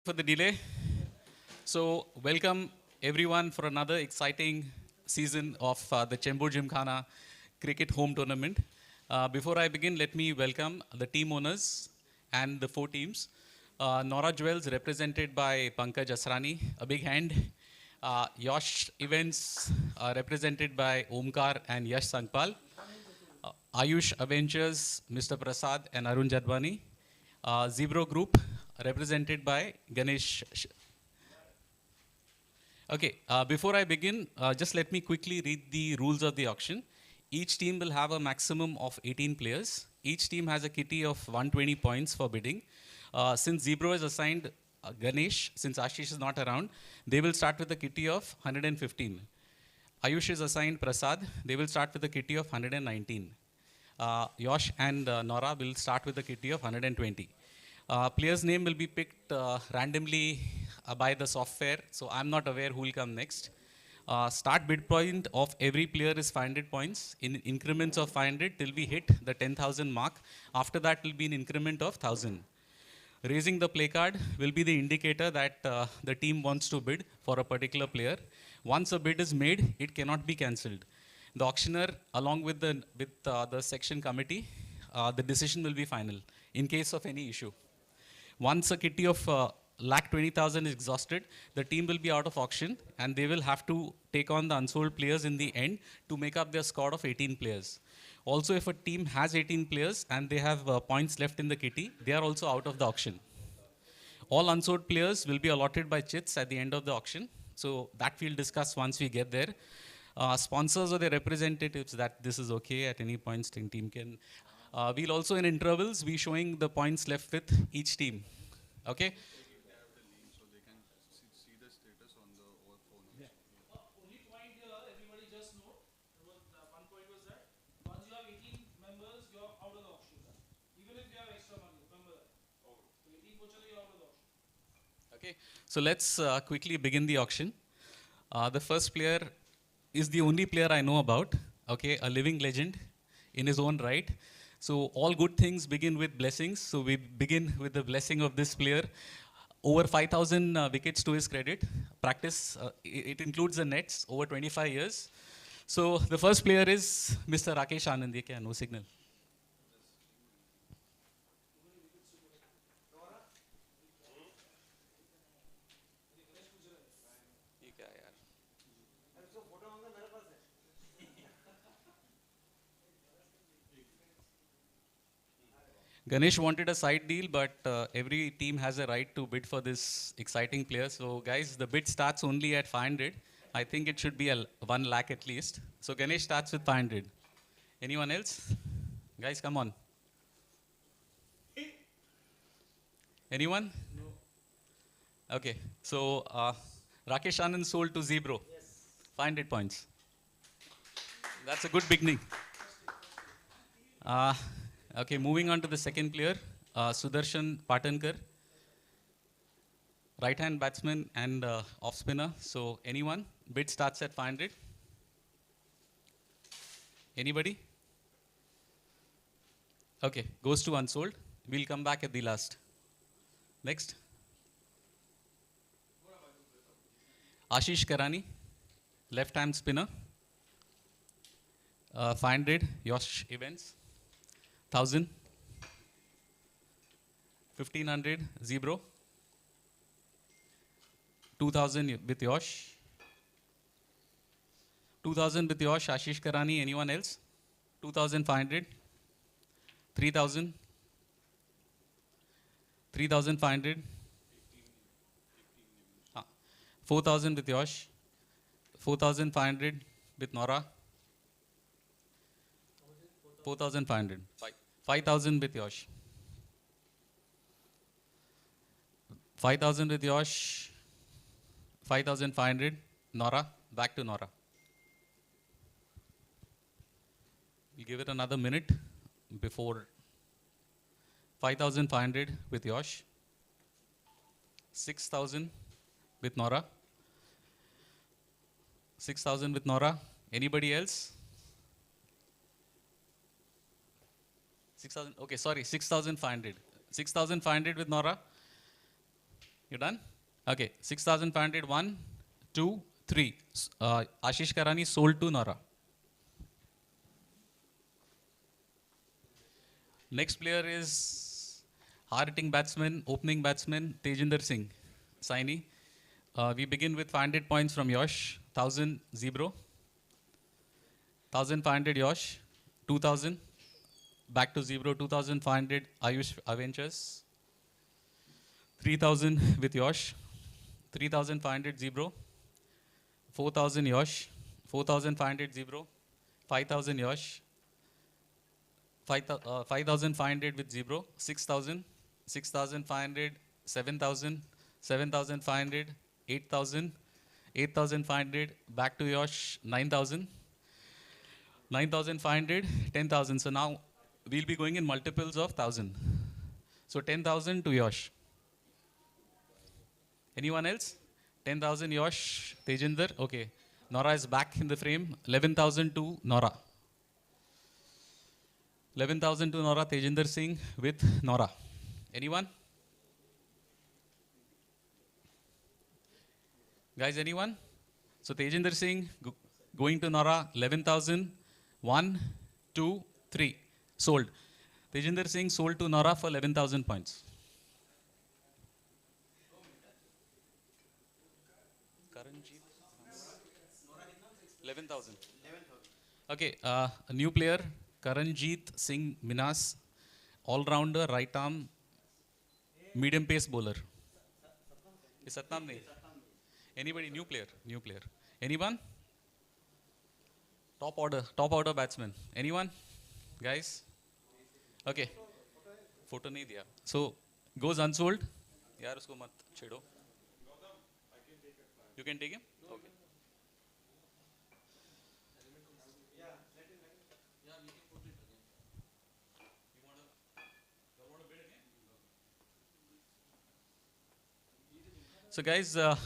For the delay. So, welcome everyone for another exciting season of the Chembur Gymkhana Cricket Home Tournament. Before I begin, let me welcome the team owners and the four teams. Nora Jewels, represented by Pankaj Asrani, a big hand. Yash Events, represented by Omkar and Yash Sangpal. Ayush Avengers, Mr. Prasad and Arun Jadwani. Zebro Group, represented by Ganesh. Okay, before I begin, just let me quickly read the rules of the auction. Each team will have a maximum of 18 players. Each team has a kitty of 120 points for bidding. Since Zebro is assigned Ganesh, since Ashish is not around, they will start with a kitty of 115. Ayush is assigned Prasad. They will start with a kitty of 119. Yosh and Nora will start with a kitty of 120. Player's name will be picked randomly by the software, so I'm not aware who will come next. Start bid point of every player is 500 points in increments of 500 till we hit the 10,000 mark. After that will be an increment of 1,000. Raising the play card will be the indicator that the team wants to bid for a particular player. Once a bid is made, it cannot be cancelled. The auctioneer, along with the section committee, the decision will be final in case of any issue. Once a kitty of lakh 20,000 is exhausted, the team will be out of auction and they will have to take on the unsold players in the end to make up their squad of 18 players. Also, if a team has 18 players and they have points left in the kitty, they are also out of the auction. All unsold players will be allotted by chits at the end of the auction. So that we'll discuss once we get there. Sponsors or their representatives, that this is okay at any point, team can. We'll also in intervals be showing the points left with each team. Okay? Only point here, everybody just know, one point was that once you have 18 members, you're out of the auction. Even if you have extra money, remember that. So 18 po chale, you're out of the auction. Okay. So let's quickly begin the auction. The first player is the only player I know about. Okay, a living legend in his own right. So all good things begin with blessings. So we begin with the blessing of this player. Over 5,000 wickets to his credit. Practice, it includes the nets, over 25 years. So the first player is Mr. Rakesh Anand. Ye kya? No signal. ये क्या है यार? Ganesh wanted a side deal, but every team has a right to bid for this exciting player. So, guys, the bid starts only at 500. I think it should be 1 lakh at least. So, Ganesh starts with 500. Anyone else? Guys, come on. Anyone? No. Okay. So, Rakesh Anand sold to Zebro. Yes. 500 points. That's a good beginning. Uh, Okay, moving on to the second player, Sudarshan Patankar, right-hand batsman and off spinner. So anyone? Bid starts at 500. Anybody? Okay, goes to unsold. We'll come back at the last. Next. Ashish Karani, left-hand spinner. 500, Yosh Events. 1,000, 1,500, Zebro, 2,000 with Yosh, 2,000 with Yosh, Ashish Karani, anyone else? 2,500, 3,000, 3,500, 4,000 with Yosh, 4,500 with Nora, 4,500. 5,000 with Yosh. 5,000 with Yosh. 5,500. Nora. Back to Nora. We'll give it another minute before 5,500 with Yosh. 6,000 with Nora. 6,000 with Nora. Anybody else? 6,000, okay, sorry, 6,500. 6,500 with Nora. You done? Okay, 6,500, 1, 2, 3. Ashish Karani sold to Nora. Next player is hard-hitting batsman, opening batsman, Tejinder Singh. Saini. We begin with 500 points from Yosh, 1,000, Zebro. 1,500 Yosh, 2,000. Back to Zebro, 2,500 Ayush Avengers. 3,000 with Yosh. 3,500 Zebro. 4,000 Yosh. 4,500 Zebro. 5,000 Yosh. 5,500 with Zebro. 6,000. 6,500. 7,000. 7,500. 8,000. 8,500. Back to Yosh. 9,000. 9,500. 10,000. So now we'll be going in multiples of 1,000. So 10,000 to Yosh. Anyone else? 10,000 Yosh, Tejinder. Okay. Nora is back in the frame. 11,000 to Nora. 11,000 to Nora, Tejinder Singh with Nora. Anyone? Guys, anyone? So Tejinder Singh going to Nora, 11,000. 1, 2, 3. Sold. Tejinder Singh sold to Nora for 11,000 points. 11,000. Okay, a new player, Karanjeet Singh Minas, all-rounder, right arm, medium pace bowler. Is Satnam nahi? Anybody? New player? New player. Anyone? Top order batsman. Anyone? Guys? Okay. Photo nahi diya. So, goes unsold. Yaar usko mat chedo. You can take him? Okay. So guys, हाँ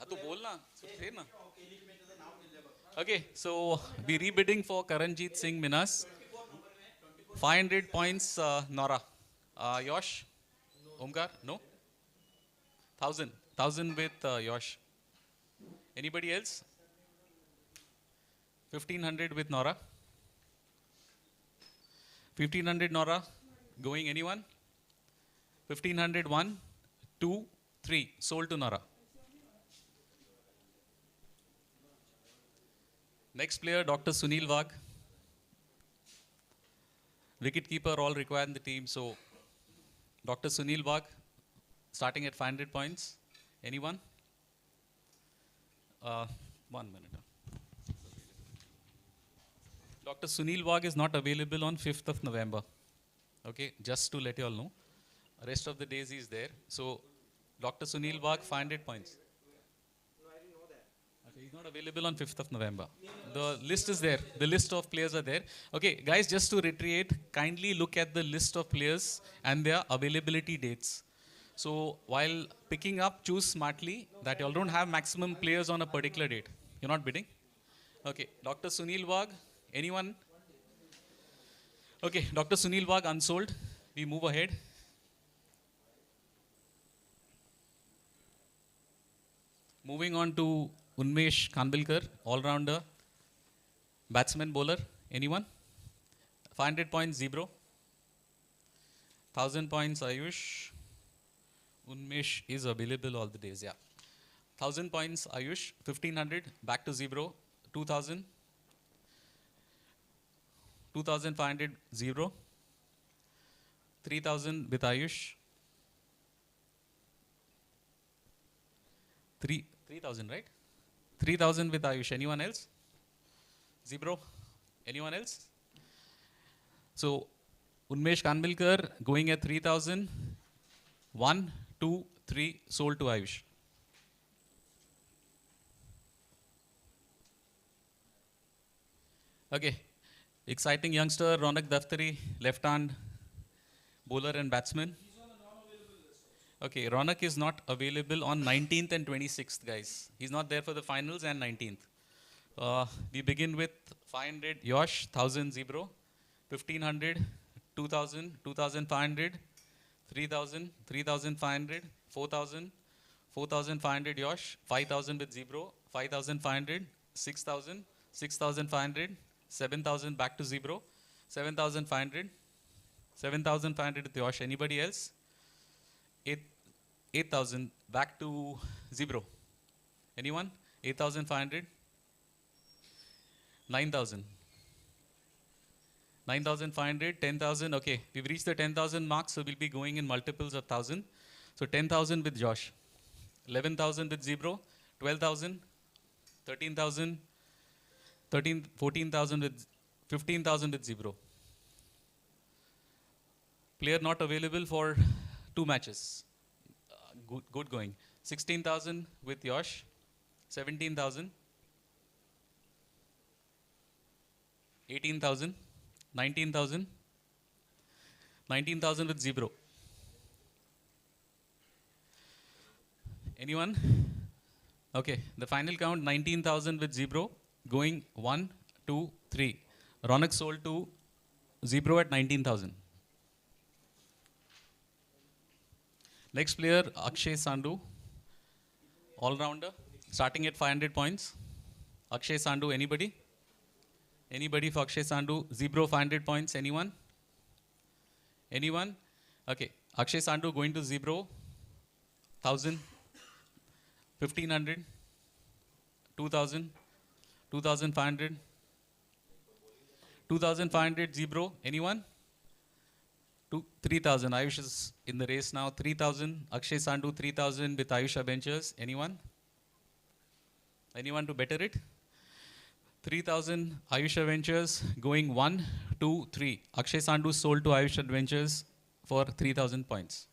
तो बोलना, say ना. Okay, so we rebidding for Karanjeet Singh Minas. 500 points, Nora. Yosh? Omkar? No? 1,000. 1,000 with Yosh. Anybody else? 1,500 with Nora. 1,500 Nora. Going anyone? 1,500, 1, 2, 3. Sold to Nora. Next player, Dr. Sunil Wagh. Wicket keeper, all required in the team. So, Dr. Sunil Wagh, starting at 500 points. Anyone? 1 minute. Dr. Sunil Wagh is not available on 5th of November. Okay, just to let you all know. Rest of the days he is there. So, Dr. Sunil Wagh, 500 points. No, I didn't know that. Okay, he's not available on 5th of November. The list is there. The list of players are there. Okay, guys, just to reiterate, kindly look at the list of players and their availability dates. So, while picking up, choose smartly that you all don't have maximum players on a particular date. You're not bidding? Okay, Dr. Sunil Wagh, anyone? Okay, Dr. Sunil Wagh, unsold. We move ahead. Moving on to Unmesh Kanbilkar, all-rounder, batsman, bowler. Anyone? 500 points, Zebro. 1,000 points, Ayush. Unmesh is available all the days, yeah. 1,000 points, Ayush. 1,500, back to Zebro. 2,000. 2,500, Zebro. 3,000 with Ayush. 3,000, right? 3,000 with Ayush. Anyone else? Zebro? Anyone else? So, Unmesh Kanbilkar going at 3,000. 1, 2, 3, sold to Ayush. Okay. Exciting youngster, Ronak Daftari, left hand bowler and batsman. Okay, Ronak is not available on 19th and 26th, guys. He's not there for the finals and 19th. We begin with 500 Yosh, 1,000 Zebro, 1,500 2,000, 2,500, 3,000, 3,500, 4,000, 4,500 Yosh, 5,000 with Zebro, 5,500, 6,000, 6,500, 7,000 back to Zebro, 7,500, 7,500 with Yosh. Anybody else? 8,000 back to Zebro. Anyone? 8,500, 9,000. 9,500, 10,000. Okay, we've reached the 10,000 mark, so we'll be going in multiples of 1,000. So 10,000 with Josh, 11,000 with Zebro, 12,000, 13,000, 14,000 with 15,000 with Zebro. Player not available for 2 matches. Good going. 16,000 with Yosh, 17,000, 18,000, 19,000, 19,000 with Zebro. Anyone? Okay, the final count 19,000 with Zebro, going 1, 2, 3. Ronak sold to Zebro at 19,000. Next player, Akshay Sandhu, all-rounder, starting at 500 points. Akshay Sandhu, anybody? Anybody for Akshay Sandhu? Zebro 500 points, anyone? Anyone? Okay, Akshay Sandhu going to Zebro, 1,000, 1,500, 2,000, 2,500, 2,500 Zebro, anyone? 3,000. Ayush is in the race now. 3,000. Akshay Sandhu 3,000 with Ayush Adventures. Anyone? Anyone to better it? 3,000 Ayush Adventures going 1, 2, 3. Akshay Sandhu sold to Ayush Adventures for 3,000 points.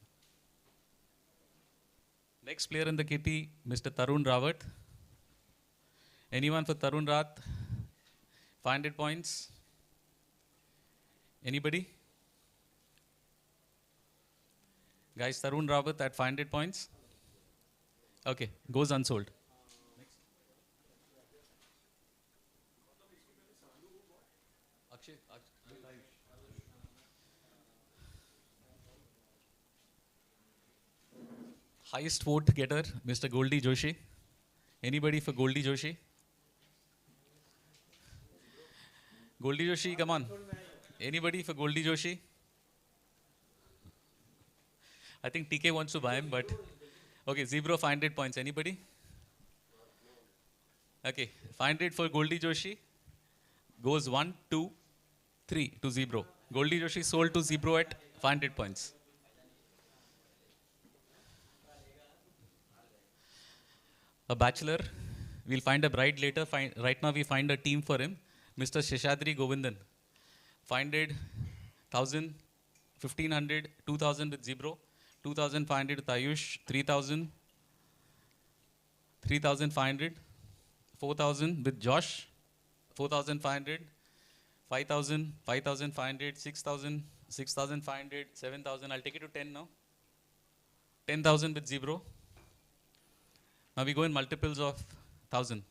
Next player in the kitty, Mr. Tarun Rawat. Anyone for Tarun Rawat? 500 points. Anybody? Guys, Tarun Rawat at 500 points. Okay, goes unsold. Akshay, highest vote getter, Mr. Goldie Joshi. Anybody for Goldie Joshi? Goldie Joshi, come on. Anybody for Goldie Joshi? I think TK wants to buy him, but okay, Zebro 500 points. Anybody? Okay, 500 for Goldie Joshi. Goes 1, 2, 3 to Zebro. Goldie Joshi sold to Zebro at 500 points. A bachelor. We'll find a bride later. Right now we find a team for him. Mr. Sheshadri Govindan. 500, 1,000, 1,500, 2,000 with Zebro. 2,500 with Ayush, 3,000, 3,500, 4,000 with Josh, 4,500, 5,000, 5,500, 6,000, 6,500, 7,000. I'll take it to 10 now. 10,000 with Zebro. Now we go in multiples of 1,000.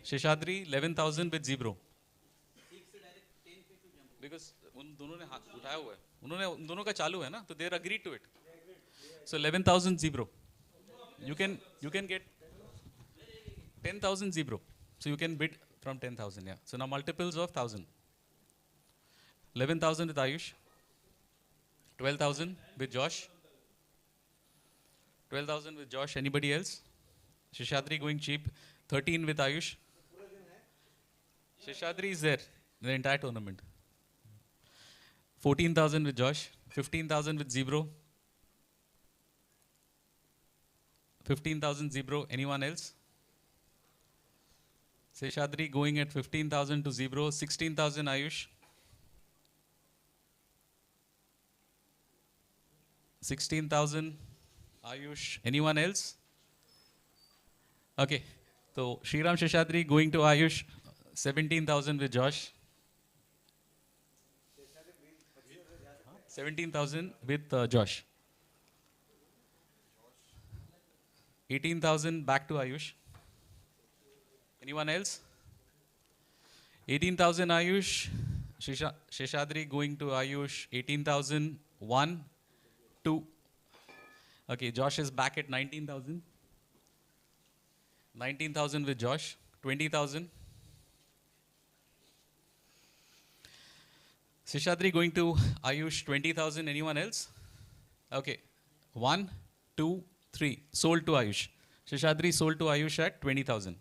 Sheshadri, 11,000 with Zebro. Because उन दोनों ने हाथ उठाया हुआ है, उन्होंने उन दोनों का चालू है ना, तो they're agreed to it. So 11,000 Zebro. You can get 10,000 Zebro. So you can bid from 10,000. Yeah. So now multiples of 1,000. 11,000 with Ayush. 12,000 with Josh. 12,000 with Josh. Anybody else? Sheshadri going cheap. 13 with Ayush. Sheshadri is there in the entire tournament. 14,000 with Josh, 15,000 with Zebro, 15,000 Zebro. Anyone else? Sheshadri going at 15,000 to Zebro, 16,000 Ayush, 16,000 Ayush. Anyone else? Okay, so Shriram Sheshadri going to Ayush, 17,000 with Josh. 17,000 with Josh. 18,000 back to Ayush. Anyone else? 18,000 Ayush, Sheshadri going to Ayush, 18,000. 1, 2. Okay, Josh is back at 19,000. 19,000 with Josh. 20,000. Sheshadri going to Ayush, 20,000. Anyone else? Okay. 1, 2, 3. Sold to Ayush. Sheshadri sold to Ayush at 20,000.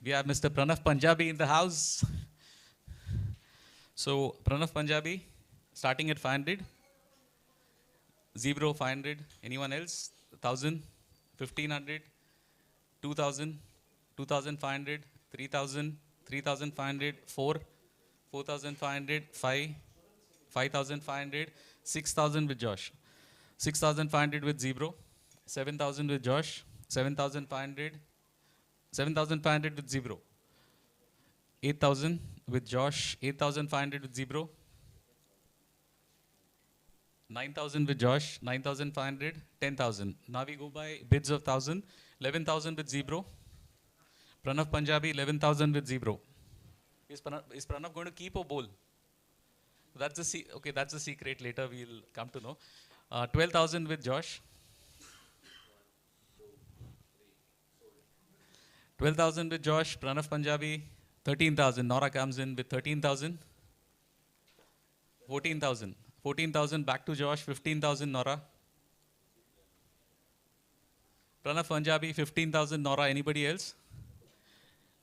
We have Mr. Pranav Punjabi in the house. So, Pranav Punjabi, starting at 500. Zebro, 500. Anyone else? 1,000, 1,500, 2,000, 2,500, 3,000, 3,500, 4, 4,500, 5, 5,500, 6,000 with Josh. 6,500 with Zebro. 7,000 with Josh. 7,500. 7,500 with Zebro. 8,000 with Josh. 8,500 with Zebro. 9,000 with Josh. 9,500. 10,000. Now we go by bids of 1,000. 11,000 with Zebro. Pranav Punjabi, 11,000 with Zebro. Is Pranav going to keep or bowl? That's the secret. Later we'll come to know. 12,000 with Josh. 12,000 with Josh. Pranav Punjabi, 13,000. Nora comes in with 13,000. 14,000. 14,000 back to Josh. 15,000 Nora. Pranav Punjabi, 15,000 Nora. Anybody else?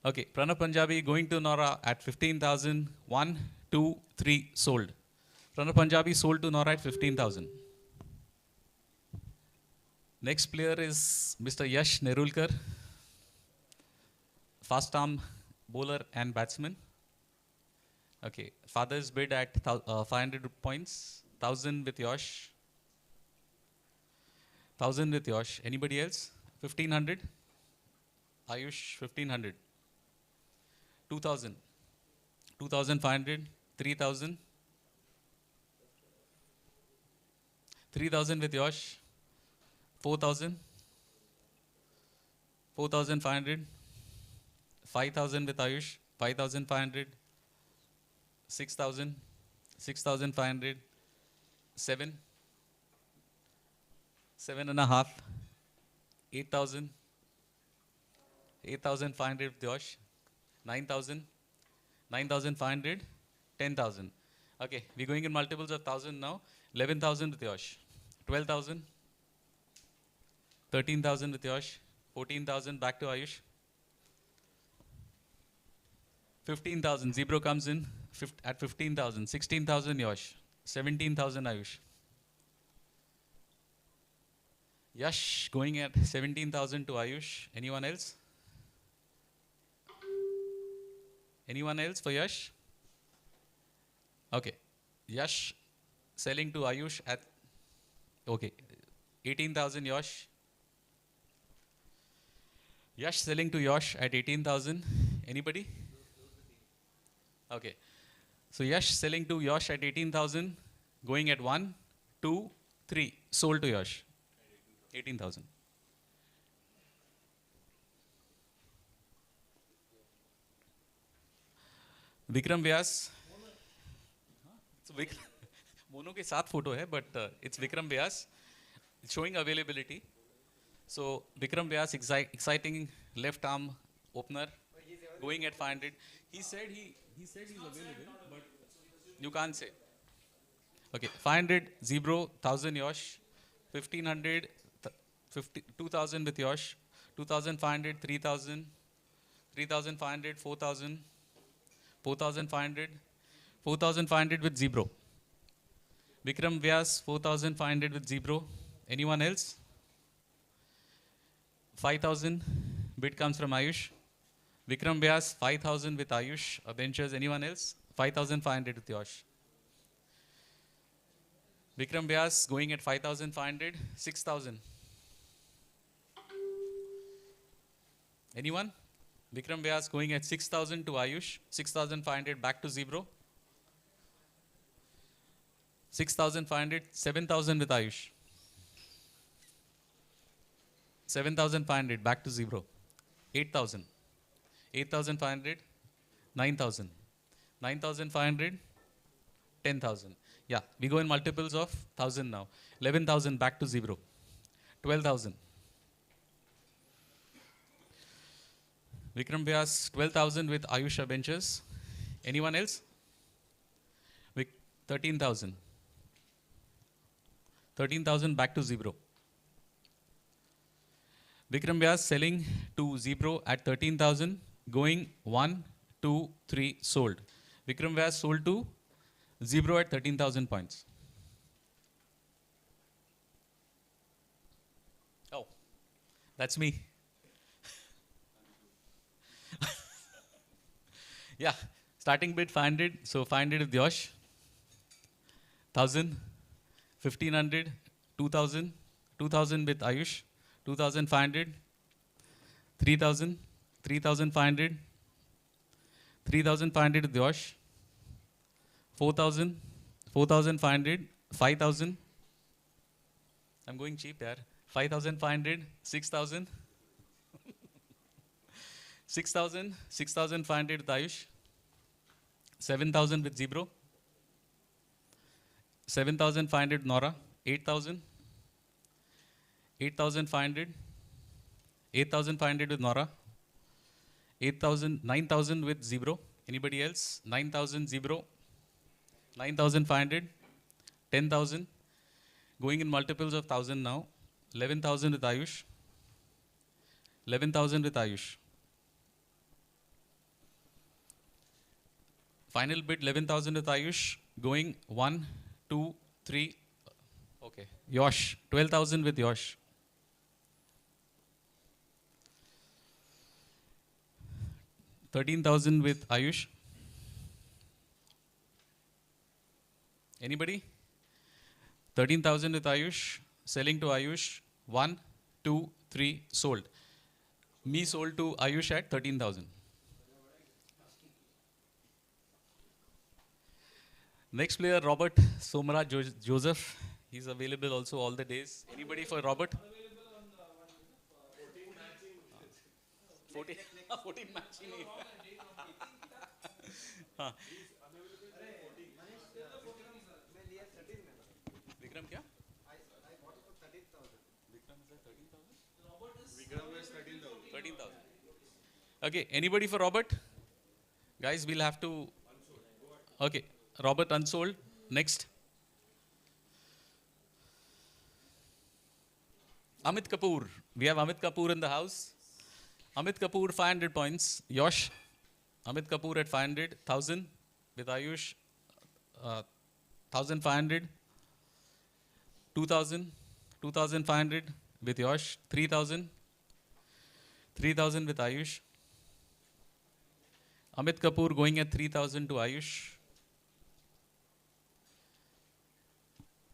Okay, Pranav Punjabi going to Nora at 15,000. 1, 2, 3 sold. Pranav Punjabi sold to Nora at 15,000. Next player is Mr. Yash Nerulkar. Fast arm bowler and batsman. Okay, father's bid at 500 points. 1,000 with Yash. 1,000 with Yash. Anybody else? 1,500. Ayush, 1,500. 2,000. 2,500. 3,000. 3,000 with Yash. 4,000. 4,500. 5,000 with Ayush. 5,500. 6,000. 6,500. 7. 7.5. 8,000. 8,500 with Josh. 9,000. 9,500. 10,000. Okay, we're going in multiples of 1,000 now. 11,000 with Josh. 12,000. 13,000 with Josh. 14,000 back to Ayush. 15,000. Zebro comes in at 15,000. 16,000 Yash. 17,000 Ayush. Yash going at 17,000 to Ayush. Anyone else? Anyone else for Yash? Okay. Yash selling to Ayush at, okay, 18,000 Yash. Yash selling to Yash at 18,000. Anybody? Okay. So Yash selling to Yash at 18,000, going at 1, 2, 3. Sold to Yash. 18,000. Vikram Vyas. So Mono के साथ photo है, but it's Vikram Vyas. It's showing availability. So Vikram Vyas, exciting left arm opener, going at 500. He said he's available, but you can't say. Okay, 500 Zebro, 1,000 Yosh, 1,500, 2,000 with Yosh, 2,500, 3,000, 3,500, 4,000, 4,500, 4,500 with Zebro. Vikram Vyas, 4,500 with Zebro. Anyone else? 5,000. Bid comes from Ayush. Vikram Vyas, 5,000 with Ayush. Benchers. Anyone else? 5,500 with Yosh. Vikram Vyas going at 5,500. 6,000. Anyone? Vikram Vyas going at 6,000 to Ayush. 6,500 back to Zebro. 6,500. 7,000 with Ayush. 7,500 back to Zebro. 8,000. 8,500. 9,000. 9,500. 10,000. Yeah, we go in multiples of 1,000 now. 11,000 back to 0. 12,000. Vikram Vyas, 12,000 with Ayush Ventures. Anyone else? 13,000. 13,000 back to 0. Vikram Vyas selling to Zebro at 13,000, going 1, 2, 3, sold. Vikram Vyas sold to Zebro at 13,000 points. Oh, that's me. Yeah, starting bid 500, so 500 with Yosh. 1,000, 1,500, 2,000, 2,000 with Ayush, 2,500, 3,000, 3,500, 3,500 with Yosh, 4,000, 4,500, 5,000. I'm going cheap here. 5,500, 6,000, 6,000, 6,500 with Ayush, 7,000 with Zebro, 7,500 Nora, 8,000, 8,500, 8,500 with Nora, 8,000, 9,000 with Zebro. Anybody else? 9,000 Zebro, 9,500, 10,000. Going in multiples of 1,000 now. 11,000 with Ayush, 11,000 with Ayush. Final bid 11,000 with Ayush. Going 1, 2, 3. Okay. Yosh, 12,000 with Yosh. $13,000 with Ayush. Anybody? 13,000 with Ayush. Selling to Ayush. 1, 2, 3, sold. Me sold to Ayush at 13,000. Next player, Robert Somara Joseph. He's available also all the days. Anybody for Robert? 14, 14 matching. हाँ. Vikram क्या? Vikram is 13,000. 13,000. Okay, anybody for Robert? Guys, we'll have to. Okay, Robert unsold. Next. Amit Kapoor. We have Amit Kapoor in the house. Amit Kapoor, 500 points. Yosh. Amit Kapoor at 500. 1,000 with Ayush. 1,500. 2,000. 2,500 with Yosh. 3,000. 3,000 with Ayush. Amit Kapoor going at 3,000 to Ayush.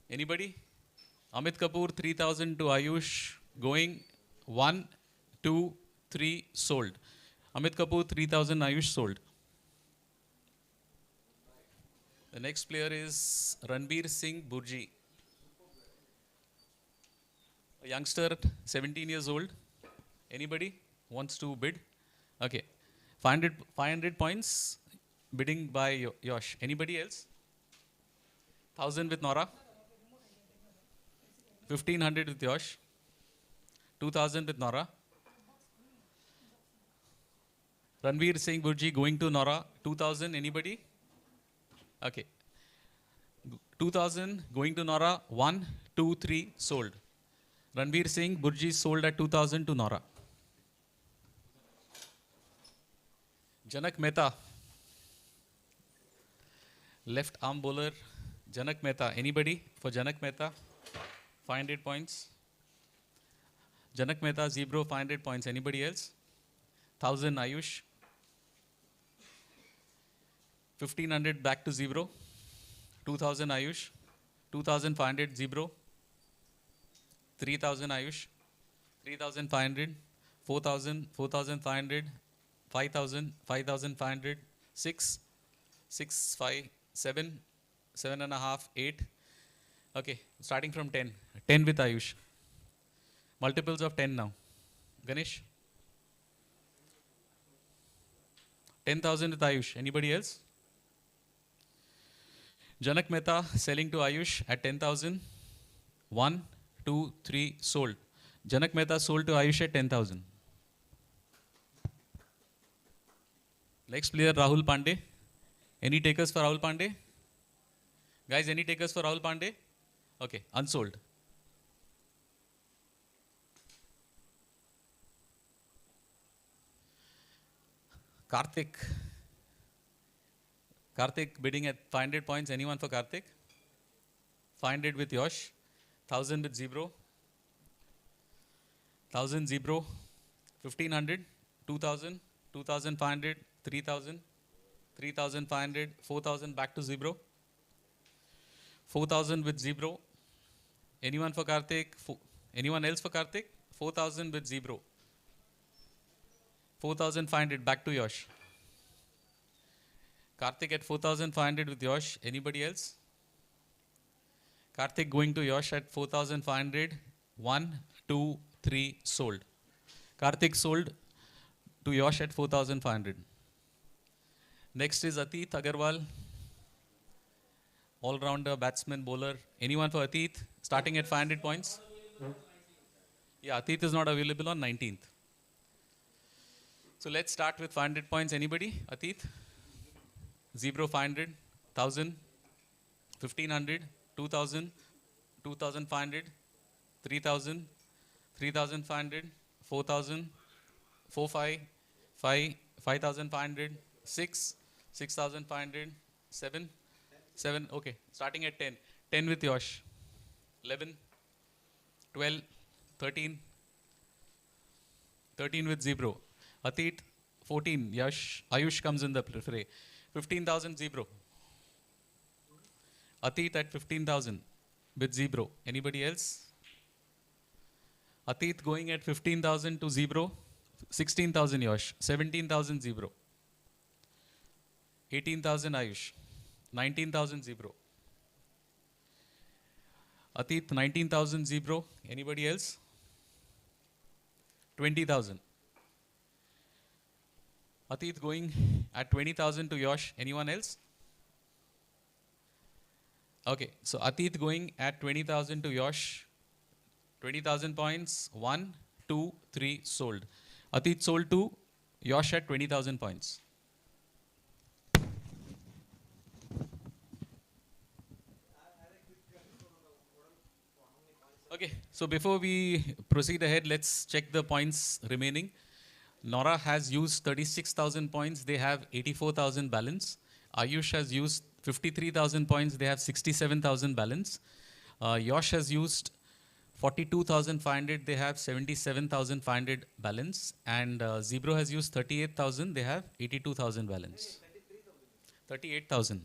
Anybody? Amit Kapoor, 3,000 to Ayush, going 1, 2, 3, sold. Amit Kapoor, 3,000, Ayush sold. The next player is Ranbir Singh Burji. A youngster, 17 years old. Anybody wants to bid? Okay. 500 points, bidding by Yosh. Anybody else? 1,000 with Nora. 1,500 with Yosh, 2,000 with Nora. Ranveer Singh Burji going to Nora, 2,000. Anybody? Okay. 2,000 going to Nora, 1, 2, 3, sold. Ranveer Singh Burji sold at 2,000 to Nora. Janak Mehta, left arm bowler. Janak Mehta. Anybody for Janak Mehta? 500 points. Janak Mehta, Zebro, 500 points. Anybody else? 1,000 Ayush. 1,500 back to Zebro. 2,000 Ayush. 2,500 Zebro. 3,000 Ayush. 3,500. 4,000. 4,500. 5,000. 5,500. 6. 6, 5, 7. 7.5, 8. Okay, starting from 10. 10 with Ayush. Multiples of 10 now. Ganesh? 10,000 with Ayush. Anybody else? Janak Mehta selling to Ayush at 10,000. 1, 2, 3, sold. Janak Mehta sold to Ayush at 10,000. Next player, Rahul Pandey. Any takers for Rahul Pandey? Guys, any takers for Rahul Pandey? Okay, unsold. Karthik. Karthik bidding at 500 points. Anyone for Karthik? 500 with Yosh. 1,000 with Zebro. 1,000 Zebro. 1,500. 2,000. 2,500. 3,000. 3,500. 4,000 back to Zebro. 4,000 with Zebro. Anyone for Karthik? Anyone else for Karthik? 4,000 with Zebro. 4,500 back to Yosh. Karthik at 4,500 with Yosh. Anybody else? Karthik going to Yosh at 4,500. 1, 2, 3, sold. Karthik sold to Yosh at 4,500. Next is Atit Agarwal. All-rounder, batsman, bowler. Anyone for Atit? Starting at 500 points. Yeah, Atit is not available on 19th. So let's start with 500 points. Anybody? Atit? Zebro 500, 1,000, 1,500, 2,000, 2,500, 3,000, 3,500, 4,000, 4,500, 5,500, 6, 6,500, 7, 7. Okay, starting at 10. 10 with Yosh. 11, 12, 13, 13 with Zebro. Atit, 14. Ayush comes in the fray. 15,000 Zebro. Atit at 15,000 with Zebro. Anybody else? Atit going at 15,000 to Zebro. 16,000 Yosh. 17,000 Zebro. 18,000 Ayush. 19,000 Zebro. Atit 19,000 Zebro. Anybody else? 20,000. Atit going at 20,000 to Yosh. Anyone else? Okay, so Atit going at 20,000 to Yosh. 20,000 points. 1, 2, 3, sold. Atit sold to Yosh at 20,000 points. Okay, so before we proceed ahead, let's check the points remaining. Nora has used 36,000 points. They have 84,000 balance. Ayush has used 53,000 points. They have 67,000 balance. Yosh has used 42,500. They have 77,500 balance. And Zebro has used 38,000. They have 82,000 balance. 38,000.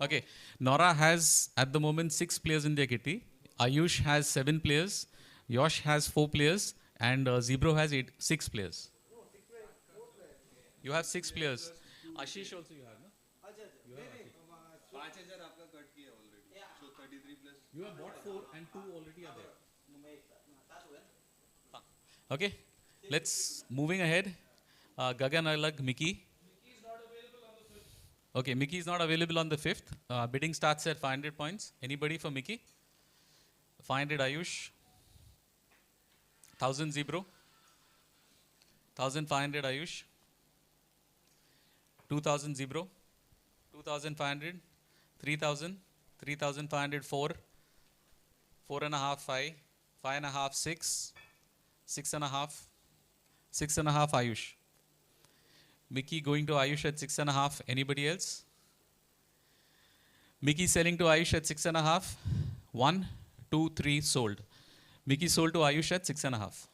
Okay, Nora has at the moment 6 players in their kitty. Ayush has 7 players. Yosh has 4 players. And Zebro has 6 players. You have 6 players. Ashish also you have, no? You have 5,000 आपका cut किया already. So 33 plus. You have bought 4 and 2 already are there. Okay, let's moving ahead. Gagan Alag, Mickey. Okay, Mickey is not available on the 5th. Bidding starts at 500 points. Anybody for Mickey? 500 Ayush. 1,000 Zebro. 1,500 Ayush. 2,000 Zebro. 2,500. 3,000. 3,500. 4. 4.5. 5. 5.5. 6. 6.5. 6.5 Ayush. Mickey going to Ayush at 6.5. Anybody else? Mickey selling to Ayush at 6.5. 1, 2, 3 sold. Mickey sold to Ayush at 6.5.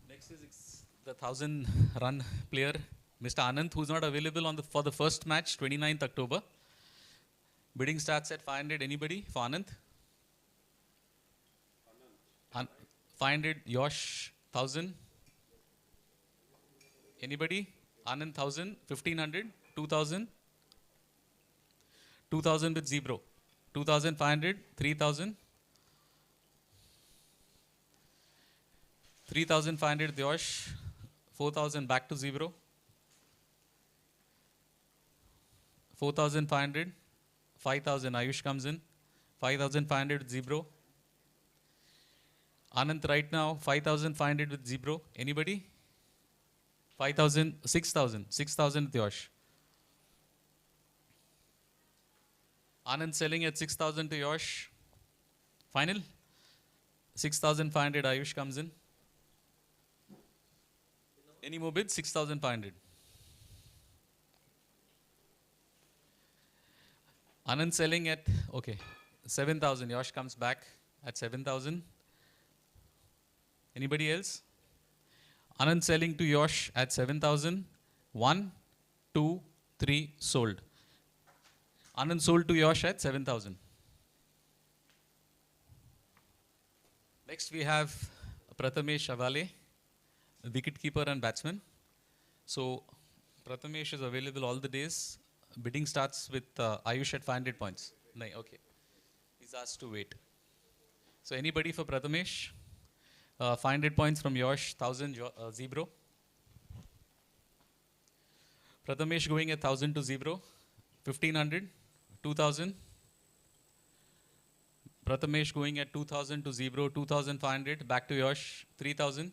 Next is the 1,000-run player, Mr. Anand, who's not available for the first match, 29th October. Bidding starts at 500. Anybody for Anand? 500. Yosh 1,000. Anybody? Anand 1,000. 1,500. 2,000. 2,000 with Zebro. 2,500. 3,000. 3,500 Yosh, 4,000 back to zero, 4,500, 5,000 Ayush comes in, 5,500 with zero. Anand right now 5,500 with zero. Anybody? 5,000, 6,000, 6,000 with Yosh. Anand selling at 6,000 to Yosh. Final? 6,500 Ayush comes in. Any more bids? 6,500. Anand selling at, okay, 7,000. Yosh comes back at 7,000. Anybody else? Anand selling to Yosh at 7,000. 1, 2, 3, sold. Anand sold to Yosh at 7,000. Next we have Prathamesh Avale, wicketkeeper and batsman. So Prathamesh is available all the days. Bidding starts with Ayush at 500 points. No, okay. He's asked to wait. So anybody for Prathamesh? 500 points from Yosh, 1,000 zero. Prathamesh going at 1,000 to zero. 1,500, 2,000. Prathamesh going at 2,000 to zero, 2,500. Back to Yosh, 3,000.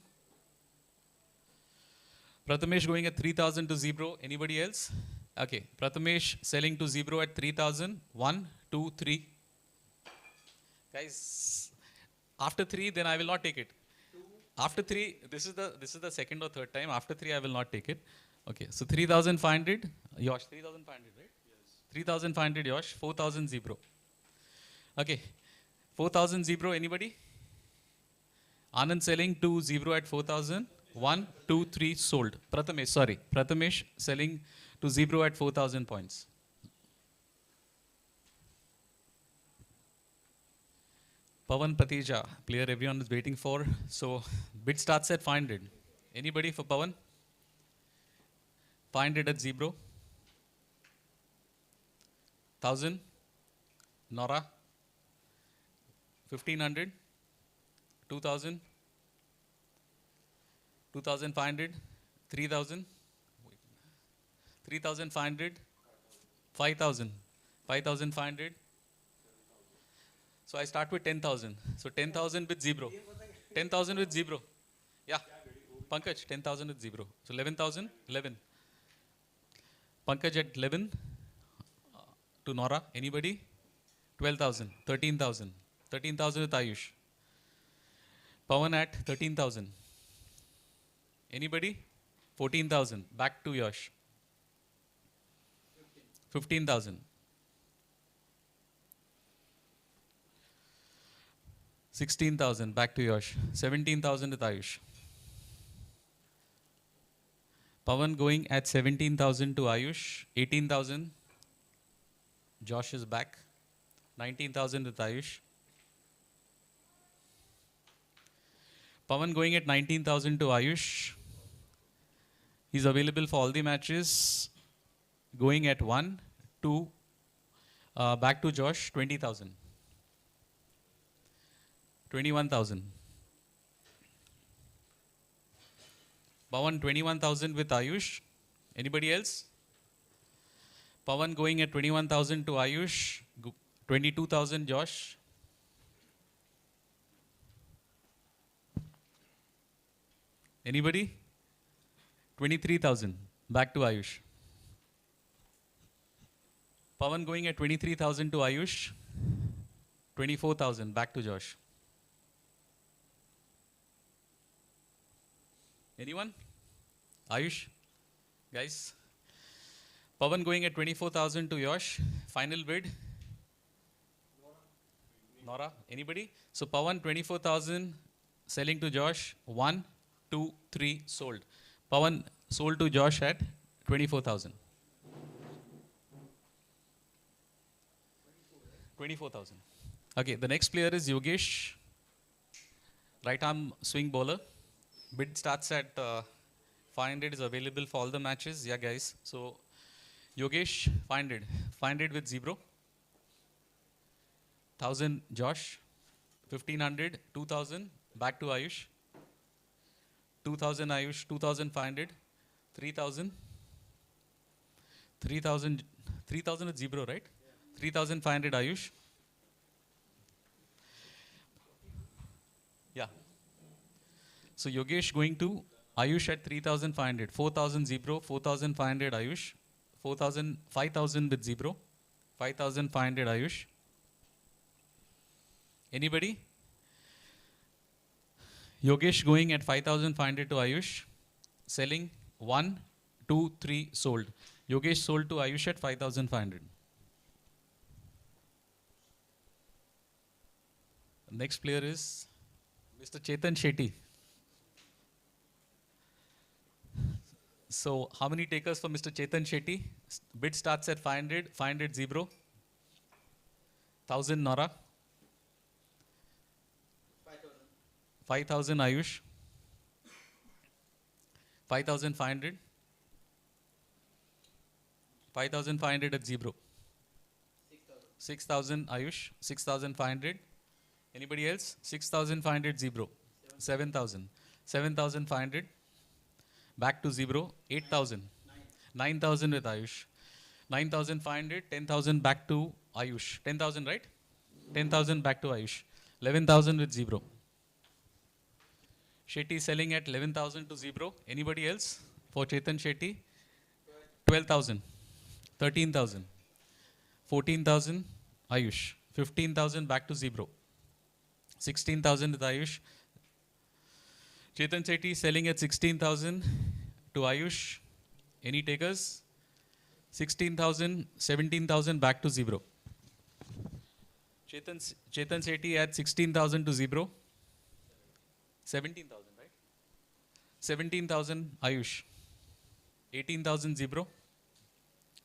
Prathamesh going at 3,000 to zero. Anybody else? Okay. Prathamesh selling to zero at 3,000. 1, 2, 3. Guys, after 3, then I will not take it. After 3, this is the second or third time. After 3, I will not take it. Okay. So 3,500. Yosh, 3,500, right? Yes. 3,500 Yosh. 4,000 zero. Okay. 4,000 zero. Anybody? Anand selling to zero at 4,000. 1, 2, 3 sold. Prathamesh, sorry. Prathamesh selling to zero at 4,000 points. Pawan Patija, player everyone is waiting for. So bid starts at 500. Anybody for Pawan? 500 at zero. 1,000. Nora. 1,500. 2,000. 2,500. 3,000. 3,500. 5,000. 5,500. So I start with 10,000. So 10,000 with zero. 10,000 with zero. Yeah. Pankaj, 10,000 with zero. So 11,000. 11. Pankaj at 11. To Nora. Anybody? 12,000. 13,000. 13,000 with Ayush. Pawan at 13,000. Anybody? 14,000. Back to Yash. 15,000. 16,000. Back to Yash. 17,000 with Ayush. Pawan going at 17,000 to Ayush. 18,000. Josh is back. 19,000 with Ayush. Pawan going at 19,000 to Ayush. He's available for all the matches. Going at 1, 2, back to Josh, 20,000. 21,000. Pawan 21,000 with Ayush. Anybody else? Pawan going at 21,000 to Ayush. 22,000 Josh. Anybody? 23,000. Back to Ayush. Pawan going at 23,000 to Ayush. 24,000. Back to Josh. Anyone? Ayush? Guys? Pawan going at 24,000 to Yosh. Final bid? Nora? Anybody? So Pawan 24,000 selling to Josh. 1, 2, 3 sold. Pawan sold to Josh at 24,000. 24,000. Okay, the next player is Yogesh. Right arm swing bowler. Bid starts at 500 is available for all the matches. Yeah, guys. So Yogesh 500. 500 with zero. 1,000 Josh. 1,500. 2,000. Back to Ayush. 2,000 Ayush, 2,500, 3,000, 3,000, 3,000 is zero, right? 3,500 Ayush. Yeah. So Yogesh going to Ayush at 3,500, 4,000 zero, 4,500 Ayush, 4,000, 5,000 with zero, 5,500 Ayush. Anybody? Yogesh going at 5,500 to Ayush, selling 1, 2, 3 sold. Yogesh sold to Ayush at 5,500. Next player is Mr. Chetan Shetty. So how many takers for Mr. Chetan Shetty? Bid starts at 500, 500 zebro, 1,000 Nora, 5,000 Ayush, 5,500, 5,500 at zebro, 6,000 Ayush, 6,500. Anybody else? 6,500 zebro, 7,000, 7,500. Back to zebro, 8,000, 9,000 with Ayush, 9,500, 10,000 back to Ayush, 10,000 right? 10,000 back to Ayush, 11,000 with zebro. Shetty selling at 11,000 to zebro. Anybody else? For Chetan Shetty, 12,000, 13,000, 14,000 Ayush, 15,000 back to zebro, 16,000 with Ayush. Chetan Shetty selling at 16,000 to Ayush. Any takers? 16,000, 17,000 back to zebro. Chetan Shetty at 16,000 to zebro. 17,000, right? 17,000 Ayush. 18,000 zebro.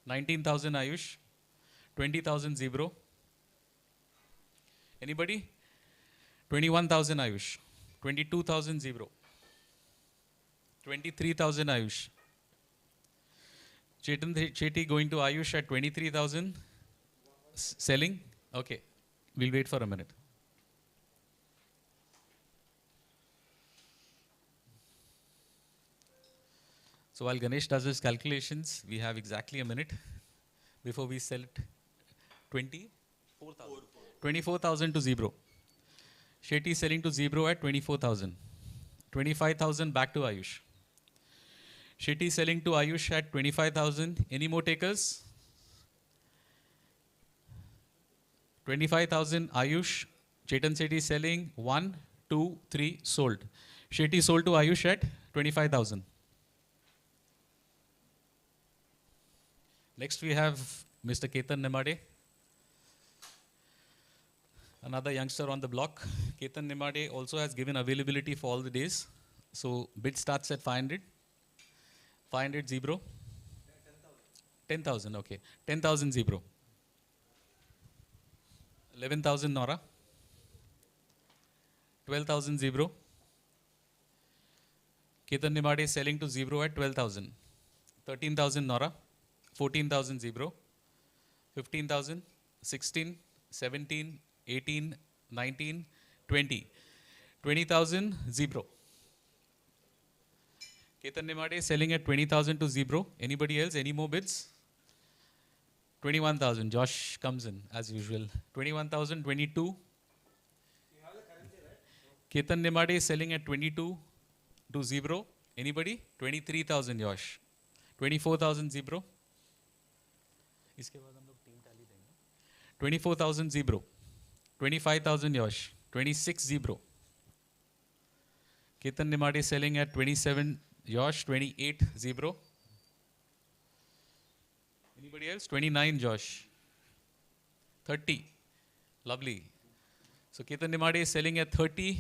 19,000 Ayush. 20,000 zebro. Anybody? 21,000 Ayush. 22,000 zebro. 23,000 Ayush. Chetan Shetty going to Ayush at 23,000. Selling? Okay. We'll wait for a minute. So while Ganesh does his calculations, we have exactly a minute before we sell it. 24,000. 24,000 to zebro. Shetty selling to zebro at 24,000. 25,000 back to Ayush. Shetty selling to Ayush at 25,000. Any more takers? 25,000 Ayush. Chetan Shetty selling 1, 2, 3 sold. Shetty sold to Ayush at 25,000. Next we have Mr. Ketan Nemade. Another youngster on the block. Ketan Nemade also has given availability for all the days. So bid starts at 500. 500 zebro. 10,000, okay. 10,000 zebro. 11,000 Nora. 12,000 zebro. Ketan Nemade is selling to zebro at 12,000. 13,000 Nora. 14,000 zebro. 15,000. 16, 17, 18, 19, 20. 20,000 zebro. Ketan Nemade is selling at 20,000 to zebro. Anybody else? Any more bids? 21,000. Josh comes in as usual. 21,000, 22. Ketan Nemade is selling at 22 to zebro. Anybody? 23,000 Josh. 24,000 zebro. इसके बाद हम लोग team tally देंगे. 24,000 zebro. 25,000 Josh. 26 zebro. Ketan Nemade is selling at 27 Josh. 28 zebro. Anybody else? 29 Josh. 30. Lovely. So Ketan Nemade is selling at 30.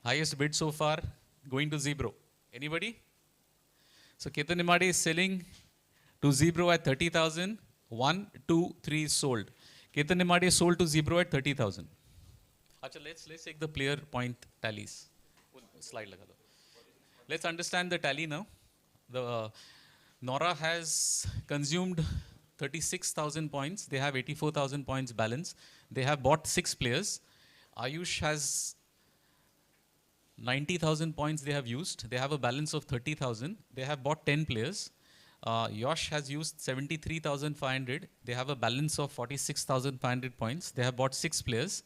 Highest bid so far. Going to zebro. Anybody? So Ketan Nemade is selling to zebro at 30,000. 1, 2, 3 sold. Ketan Nemade sold to zebro at 30,000. Achha, let's take the player point tallies. Slide laga do. Let's understand the tally now. The Nora has consumed 36,000 points. They have 84,000 points balance. They have bought 6 players. Ayush has 90,000 points they have used. They have a balance of 30,000. They have bought 10 players. Yosh has used 73,500. They have a balance of 46,500 points. They have bought 6 players.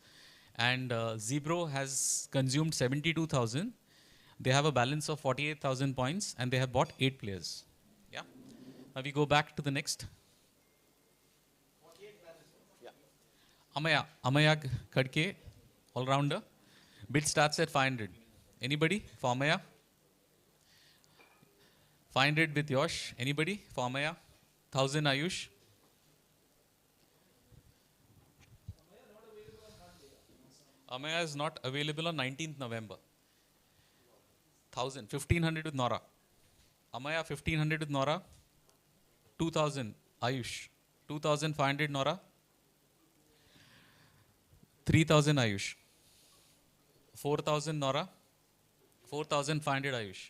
And Zebro has consumed 72,000. They have a balance of 48,000 points and they have bought 8 players. Yeah. Now we go back to the next. Amaya Kadke, all-rounder. Bid starts at 500. Anybody for Amaya? 500 with Yosh. Anybody for Amaya? 1,000 Ayush. Amaya is not available on 19th November. 1,000. 1,500 with Nora. Amaya 1,500 with Nora. 2,000 Ayush. 2,500 Nora. 3,000 Ayush. 4,000 Nora. 4,500 Ayush.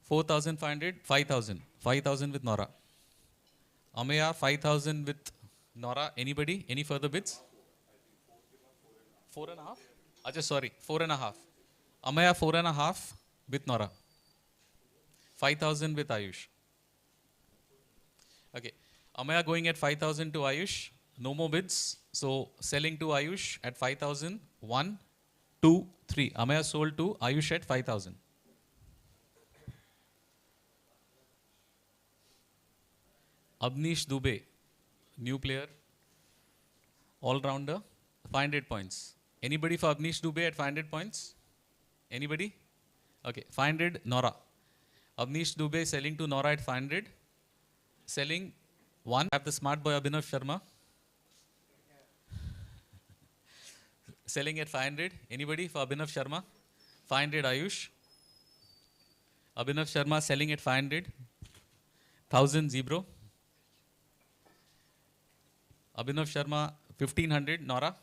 4,500, 5,000. 5,000 with Nora. Amaya 5,000 with Nora. Anybody? Any further bids? 4.5? Acha, sorry. 4.5. Amaya 4.5 with Nora. 5,000 with Ayush. Okay. Amaya going at 5,000 to Ayush. No more bids. So selling to Ayush at 5,000. 1, 2, 3. Amaya sold to Ayush at 5,000. Abnish Dubey, new player, all-rounder, 500 points. Anybody for Abnish Dubey at 500 points? Anybody? Okay, 500 Nora. Abnish Dubey selling to Nora at 500. Selling 1. Have the smart boy Abhinav Sharma. Selling at 500. Anybody for Abhinav Sharma? 500 Ayush. Abhinav Sharma selling at 500. 1,000 Zebro. Abhinav Sharma 1,500 Nora.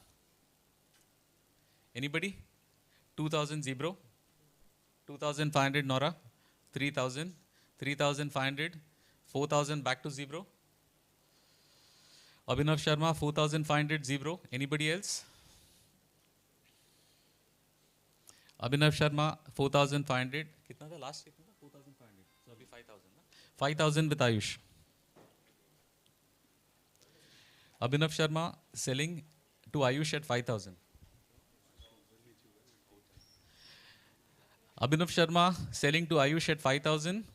Anybody? 2,000 Zebro. 2,500 Nora. 3,000. 3,500. 4,000 back to Zebro. Abhinav Sharma 4,500 Zebro. Anybody else? Abhinav Sharma 4,500. Kitna tha last? Kitna tha? 4,500. So abhi 5,000. 5,000 with Ayush. Abhinav Sharma selling to Ayush at 5,000. Abhinav Sharma selling to Ayush at 5,000.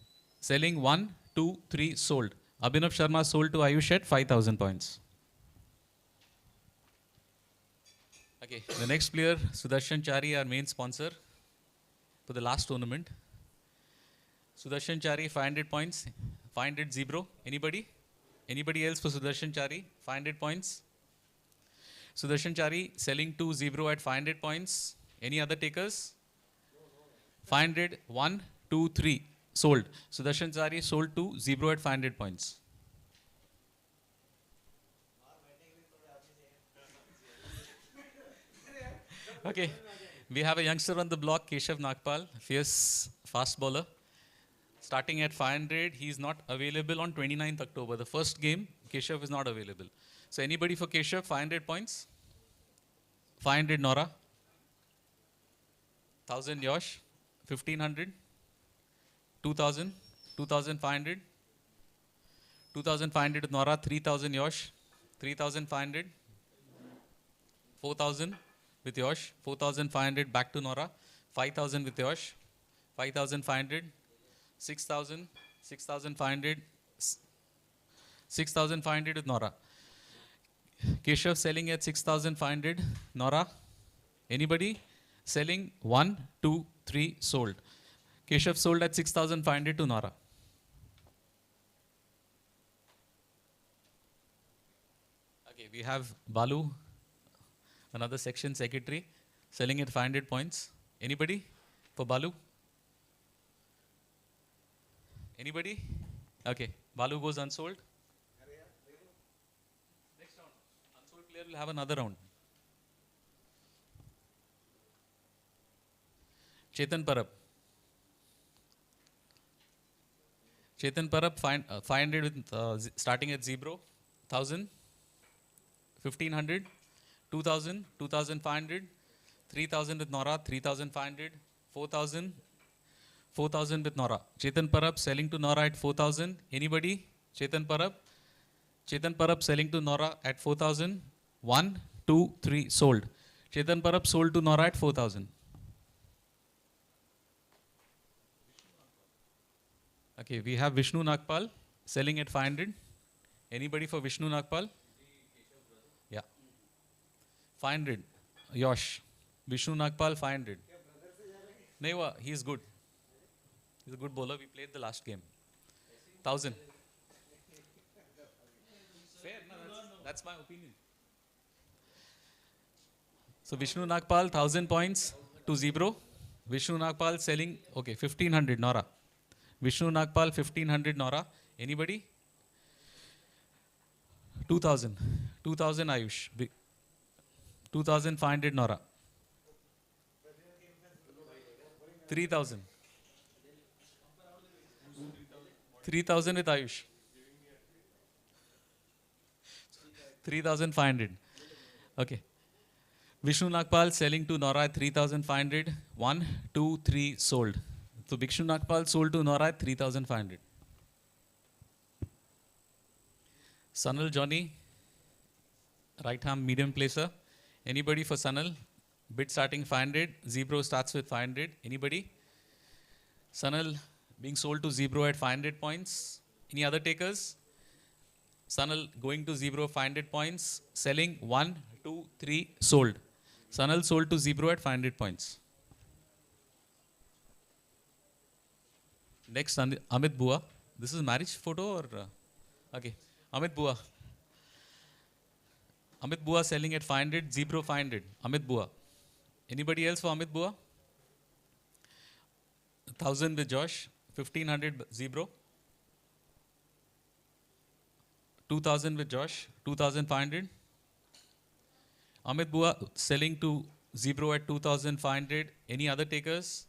Selling 1, 2, 3 sold. Abhinav Sharma sold to Ayush at 5,000 points. Okay, the next player, Sudarshan Chari, our main sponsor for the last tournament. Sudarshan Chari, 500 points. 500 Zebro. Anybody? Anybody else for Sudarshan Chari? 500 points. Sudarshan Chari selling to Zebro at 500 points. Any other takers? 500, 1, 2, 3 sold. Sudarshan Chari sold to Zebro at 500 points. Okay, we have a youngster on the block, Keshav Nagpal, fierce fast bowler. Starting at 500, he is not available on 29th October. The first game, Keshav is not available. So anybody for Keshav, 500 points? 500 Nora. 1,000 Yosh. 1,500. 2,000. 2,500. 2,500 with Nora. 3,000 Yosh. 3,500. 4,000 with Yosh. 4,500 back to Nora. 5,000 with Yosh. 5,500. 6,000. 6,500. 6,500 with Nora. Keshav selling at 6,500. Nora. Anybody? Selling 1, 2, 3 sold. Keshav sold at 6,500 to Nora. Okay, we have Balu, another section secretary, selling at 500 points. Anybody for Balu? Anybody? Okay, Balu goes unsold. Next round. Unsold player will have another round. Chetan Parab. Chetan Parab, 500 with, starting at Zebro. 1,000. 1,500. 2,000. 2,500. 3,000 with Nora, 3,500, 4,000, 4,000 with Nora. Chetan Parab selling to Nora at 4,000. Anybody? Chetan Parab? Chetan Parab selling to Nora at 4,000. 1, 2, 3, sold. Chetan Parab sold to Nora at 4,000. Okay, we have Vishnu Nagpal selling at 500. Anybody for Vishnu Nagpal? Yeah. 500. Yosh. Vishnu Nagpal 500. Neva, he's good. He's a good bowler. We played the last game. 1,000. Fair, no, that's my opinion. So Vishnu Nagpal 1,000 points to 0. Vishnu Nagpal selling, okay, 1,500 Nora. Vishnu Nagpal 1,500 Nora. Anybody? 2,000. 2,000 Ayush. 2,500 Nora. 3,000. 3,000 with Ayush. 3,500. Okay. Vishnu Nagpal selling to Nora at 3,500. 1, 2, 3 sold. So Vishnu Nagpal sold to Nora at 3,500. Sanal Johnny, right arm medium placer. Anybody for Sanal? Bid starting 500. Zebro starts with 500. Anybody? Sanal being sold to Zebro at 500 points. Any other takers? Sanal going to Zebro 500 points. Selling 1, 2, 3 sold. Sanal sold to Zebro at 500 points. Next, Amit Bua. This is marriage photo or? Okay. Amit Bua. Amit Bua selling at 500. Zebro 500. Amit Bua. Anybody else for Amit Bua? 1,000 with Josh. 1,500 Zebro. 2,000 with Josh. 2,500. Amit Bua selling to Zebro at 2,500. Any other takers?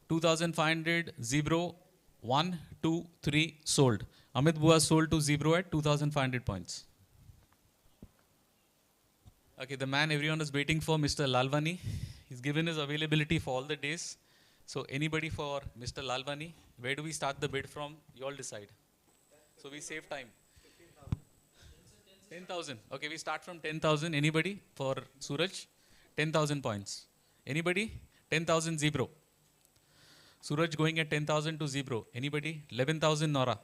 2,500 Zebro. 1, 2, 3 sold. Amit Bua sold to Zebro at 2,500 points. Okay, the man everyone is waiting for, Mr. Lalwani. He's given his availability for all the days. So anybody for Mr. Lalwani? Where do we start the bid from? You all decide. So we save time. 10,000. Okay, we start from 10,000. Anybody for Suraj? 10,000 points. Anybody? 10,000 Zebro. Suraj going at 10,000 to Zebro. Anybody? 11,000 Nora.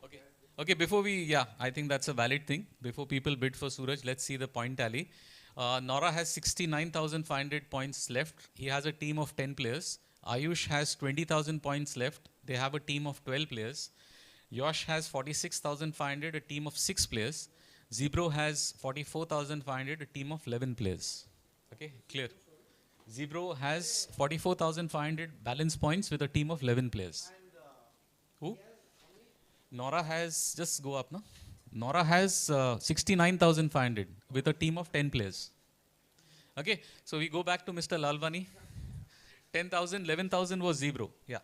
Okay. Okay, before we, I think that's a valid thing. Before people bid for Suraj, let's see the point tally. Nora has 69,500 points left. He has a team of 10 players. Ayush has 20,000 points left. They have a team of 12 players. Yosh has 46,500, a team of 6 players. Zebro has 44,500, a team of 11 players. Okay, clear. Zebro has 44,500 balance points with a team of 11 players. Who? Nora has, just go up, no? Nora has 69,500 with a team of 10 players. Okay, so we go back to Mr. Lalwani. 10,000, 11,000 was Zebro. Yeah.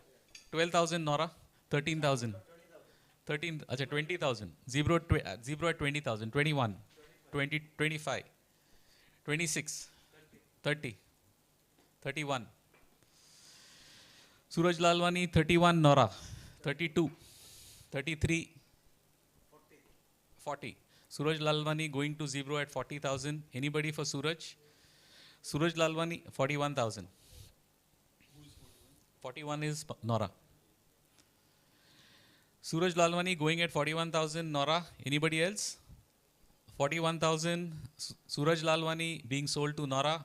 12,000 Nora, 13,000. 20,000. Zebro at 20,000. 21, 20, 25, 26, 30, 31. Suraj Lalwani, 31 Nora, 32, 33, 40. Suraj Lalwani going to Zebro at 40,000. Anybody for Suraj? Suraj Lalwani, 41,000. 41 is Nora. Suraj Lalwani going at 41,000 Nora. Anybody else? 41,000 Suraj Lalwani being sold to Nora.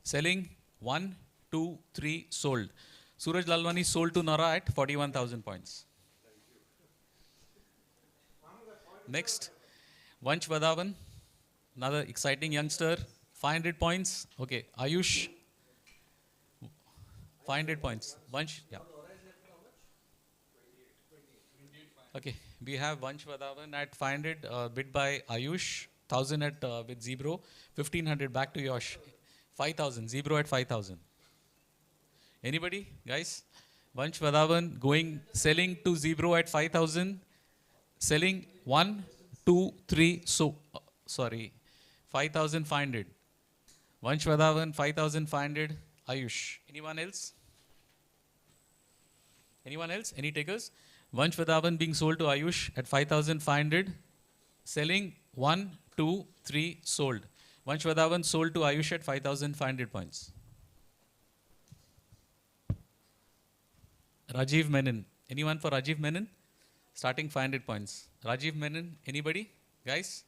Selling 1, 2, 3 sold. Suraj Lalwani sold to Nora at 41,000 points. Next, Vansh Vadavan, another exciting youngster, 500 points. Okay, Ayush, 500 points. Vansh, yeah. Okay, we have Vansh Vadavan at 500, bid by Ayush, 1,000 at with Zebro, 1,500 back to Yosh, 5,000, Zebro at 5,000. Anybody, guys? Vansh Vadavan going, selling to Zebro at 5,000, selling 1, 2, 3, sorry, 5,500. Vansh Vadhavan, 5,500. Ayush. Anyone else? Anyone else? Any takers? Vansh Vadhavan being sold to Ayush at 5,500. Selling 1, 2, 3, sold. Vansh Vadhavan sold to Ayush at 5,500 points. Rajiv Menon. Anyone for Rajiv Menon? Starting 500 points. Rajiv Menon, anybody? Guys?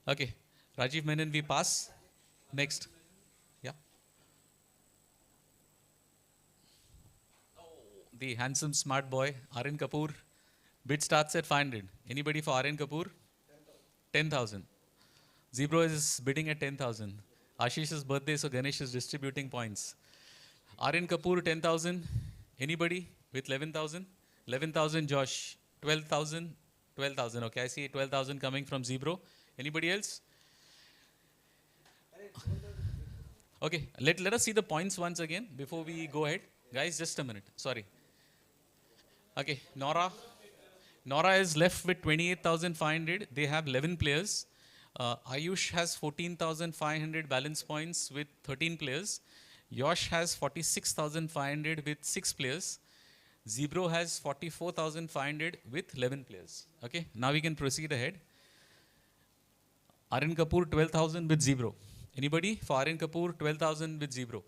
Okay. Rajiv Menon, we pass. Next. Yeah. The handsome smart boy, Aryan Kapoor. Bid starts at 500. Anybody for Aryan Kapoor? 10,000. Zebro is bidding at 10,000. Ashish's birthday, so Ganesh is distributing points. Aryan Kapoor, 10,000. Anybody with 11,000? 11,000, Josh. 12,000? 12,000. Okay, I see 12,000 coming from Zebro. Anybody else? Okay, let us see the points once again before we go ahead. Guys, just a minute. Sorry. Okay, Nora. Nora is left with 28,500. They have 11 players. Ayush has 14,500 balance points with 13 players. Yosh has 46,500 with 6 players. Zebro has 44,500 with 11 players. Okay, now we can proceed ahead. Aryan Kapoor 12,000 with Zebro. Anybody? For Aryan Kapoor 12,000 with Zebro.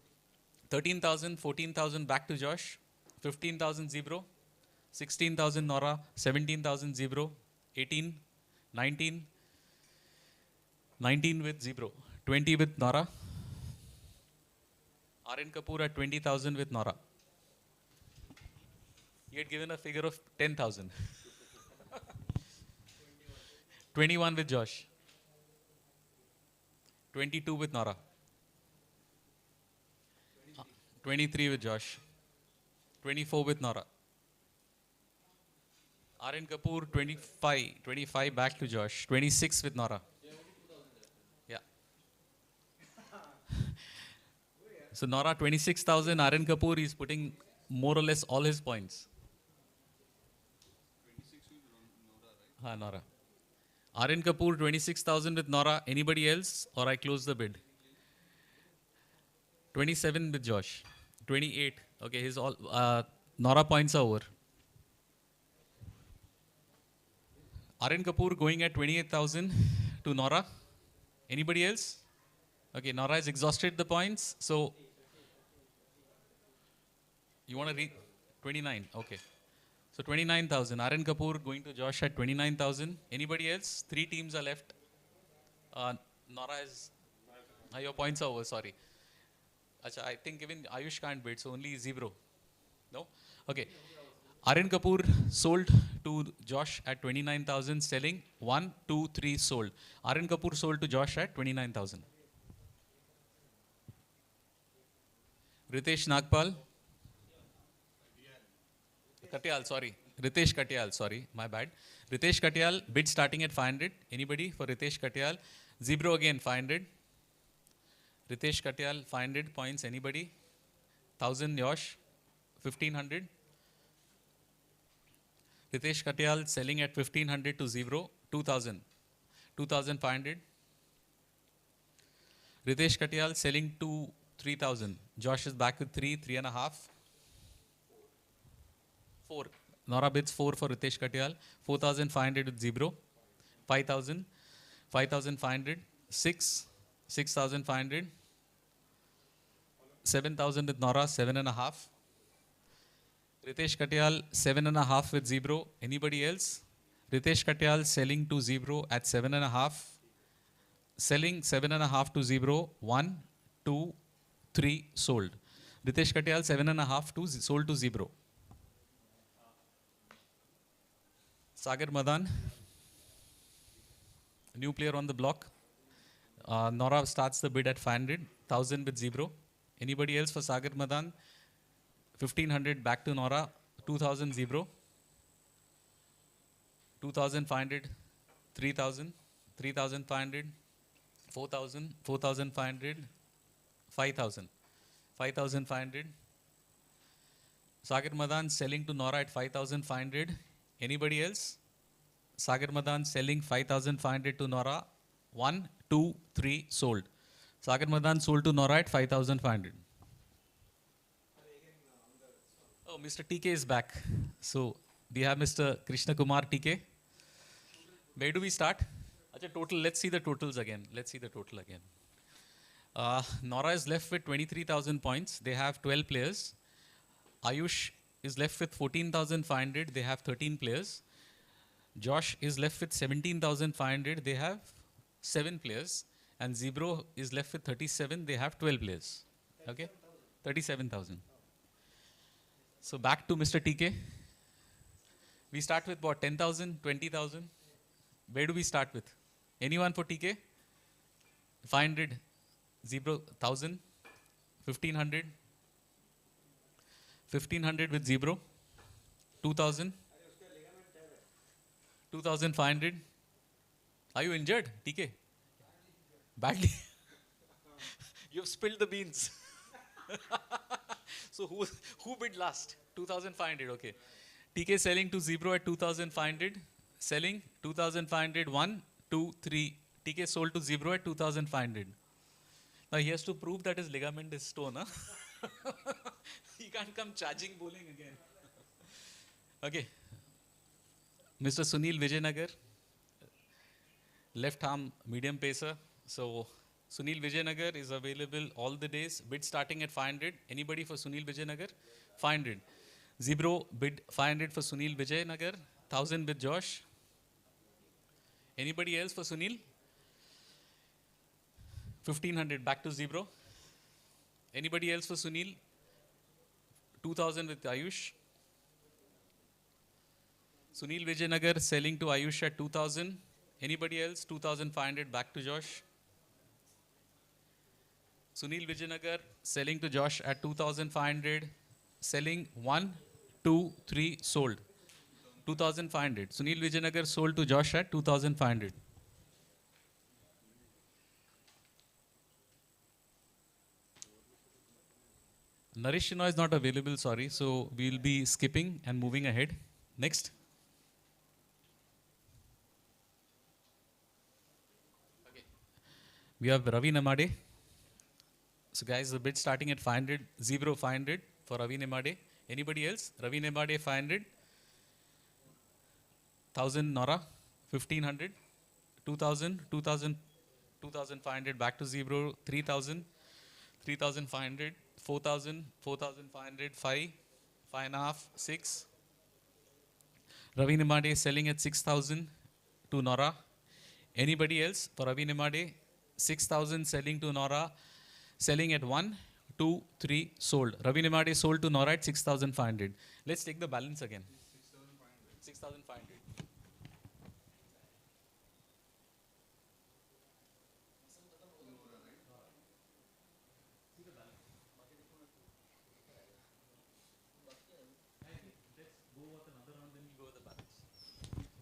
13,000, 14,000 back to Josh. 15,000 Zebro. 16,000 Nora. 17,000 Zebro. 18, 19. 19 with Zebro. 20 with Nora. Aryan Kapoor at 20,000 with Nora. He had given a figure of 10,000. 21 with Josh. 22 with Nora. 23 with Josh. 24 with Nora. Aryan Kapoor 25. 25 back to Josh. 26 with Nora. Yeah. So Nora 26,000. Aryan Kapoor is putting more or less all his points. 26 with Nora, right? Nora. Aryan Kapoor 26,000 with Nora. Anybody else? Or I close the bid. 27 with Josh. 28. Okay, his all Nora points are over. Aryan Kapoor going at 28,000 to Nora. Anybody else? Okay, Nora has exhausted the points. So you want to read 29? Okay. So 29,000. Aryan Kapoor going to Josh at 29,000. Anybody else? 3 teams are left. Nora is. Your points are over. Sorry. Achha, I think even Ayush can't bid, so only Zebro. No? Okay. Aryan Kapoor sold to Josh at 29,000, selling 1, 2, 3 sold. Aryan Kapoor sold to Josh at 29,000. Ritesh Nagpal. Katyal, sorry. Ritesh Katyal, sorry, my bad. Ritesh Katyal, bid starting at 500. Anybody for Ritesh Katyal? Zebro again, 500. Ritesh Katyal, 500 points. Anybody? 1,000 Yosh, 1,500. Ritesh Katyal selling at 1,500 to Zebro, 2,000. 2,500. Ritesh Katyal selling to 3,000. Josh is back with 3, 3.5. 4. Nora bids 4 for Ritesh Katyal. 4,500 with Zebro. 5,000. 5,500. 6. 6,500. 7,000 with Nora. 7.5. Ritesh Katyal 7.5 with Zebro. Anybody else? Ritesh Katyal selling to Zebro at 7.5. Selling 7.5 to Zebro. 1, 2, 3 sold. Ritesh Katyal 7.5 to sold to Zebro. Sagar Madan, new player on the block. Nora starts the bid at 500. 1,000 with Zebro. Anybody else for Sagar Madan? 1,500 back to Nora. 2,000 Zebro. 2,500. 3,000. 3,500. 4,000. 4,500. 5,000. 5,500. Sagar Madan selling to Nora at 5,500. Anybody else? Sagar Madan selling 5,500 to Nora. 1, 2, 3 sold. Sagar Madan sold to Nora at 5,500. Oh, Mr. TK is back. So we have Mr. Krishna Kumar TK. Where do we start? Acha, total. Let's see the totals again. Let's see the total again. Nora is left with 23,000 points. They have 12 players. Ayush is left with 14,500. They have 13 players. Josh is left with 17,500. They have 7 players. And Zebro is left with 37. They have 12 players. Okay? 37,000. So back to Mr. TK. We start with what? 10,000? 20,000? Where do we start with? Anyone for TK? 500. Zebro, 1,000. 1,500. 1,500 with Zebro. 2,000. 2,500. Are you injured, TK? Badly. You've spilled the beans. So who bid last? 2,500. Okay. TK selling to Zebro at 2,500. Selling 2,500. 1, 2, 3. TK sold to Zebro at 2,500. Now he has to prove that his ligament is torn. Huh? He can't come charging bowling again. Okay. Mr. Sunil Vijaynagar, left arm medium pacer. So Sunil Vijaynagar is available all the days. Bid starting at 500. Anybody for Sunil Vijaynagar? 500. Zebro bid 500 for Sunil Vijaynagar. 1,000 with Josh. Anybody else for Sunil? 1,500 back to Zebro. Anybody else for Sunil? 2,000 with Ayush. Sunil Vijaynagar selling to Ayush at 2,000. Anybody else? 2,500 back to Josh. Sunil Vijaynagar selling to Josh at 2,500. Selling 1, 2, 3 sold. 2,500. Sunil Vijaynagar sold to Josh at 2,500. Naresh Shinoy is not available, sorry. So we'll be skipping and moving ahead. Next. Okay. We have Ravi Namade. So guys, the bid starting at 500. Zebro 500 for Ravi Namade. Anybody else? Ravi Namade 500. 1,000 Nora. 1,500. 2,000. 2,000. 2,500 back to Zebro. 3,000. 3,500. 4,000, 4,500, 5, 5.5, 6. Ravi Namade selling at 6,000 to Nora. Anybody else for Ravi Namade? 6,000 selling to Nora. Selling at 1, 2, 3 sold. Ravi Namade sold to Nora at 6,500. Let's take the balance again. 6,500.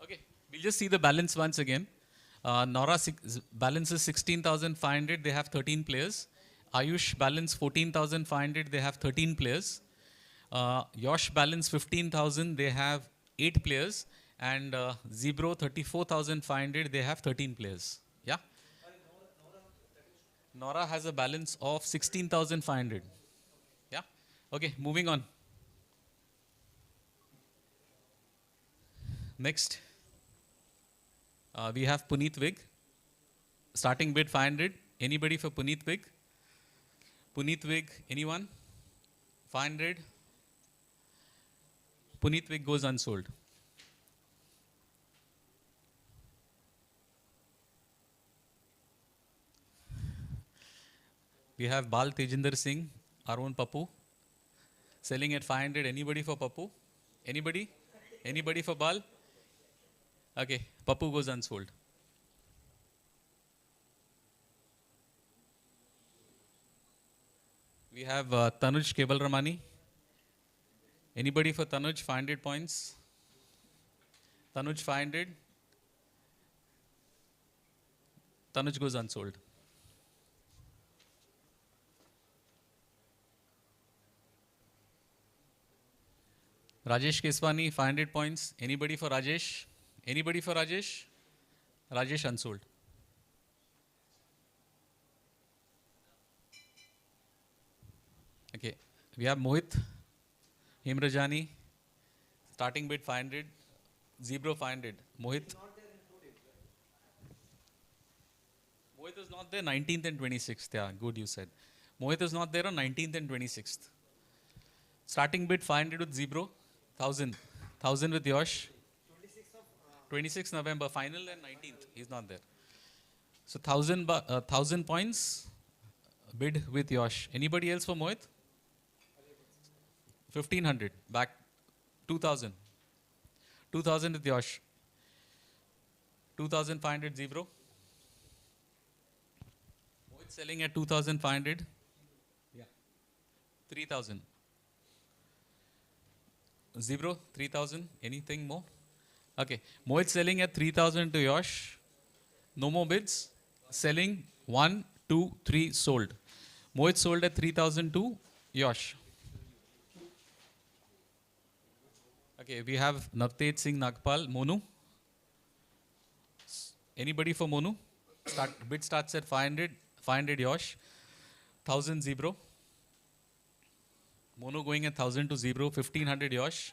Okay, we'll just see the balance once again. Nora balance is 16,500. They have 13 players. Ayush balance 14,500. They have 13 players. Yosh balance 15,000. They have 8 players. And Zebro 34,500. They have 13 players. Yeah. Nora has a balance of 16,500. Yeah. Okay, moving on. Next. We have Puneet Vig. Starting bid 500. Anybody for Puneet Vig? Puneet Vig, anyone? 500. Puneet Vig goes unsold. We have Bal Tejinder Singh, our own Papu. Selling at 500. Anybody for Papu? Anybody? Anybody for Bal? Okay, Papu goes unsold. We have Tanuj Kebal Ramani. Anybody for Tanuj? 500 points. Tanuj 500. Tanuj goes unsold. Rajesh Keswani, 500 points. Anybody for Rajesh? Anybody for Rajesh? Rajesh unsold. Okay. We have Mohit, Himrajani, starting bid 500, Zebro 500. Mohit. Mohit is not there 19th and 26th. Yeah, good you said. Mohit is not there on 19th and 26th. Starting bid 500 with Zebro, 1000. 1000 with Yosh. 26th November, final and 19th. He's not there. So 1000 points bid with Yosh. Anybody else for Mohit? 1500. Back 2000. 2000 with Yosh. 2500 Zebro. Mohit selling at 2500. Yeah. 3000. Zebro 3000. Anything more? Okay. Mohit selling at 3000 to Yosh. No more bids. Selling 1, 2, 3 sold. Mohit sold at 3000 to Yosh. Okay, we have Navteej Singh Nagpal, Monu. Anybody for Monu? Bid starts at 500, 500 Yosh, 1000 Zebro. Monu going at 1000 to Zebro, 1500 Yosh.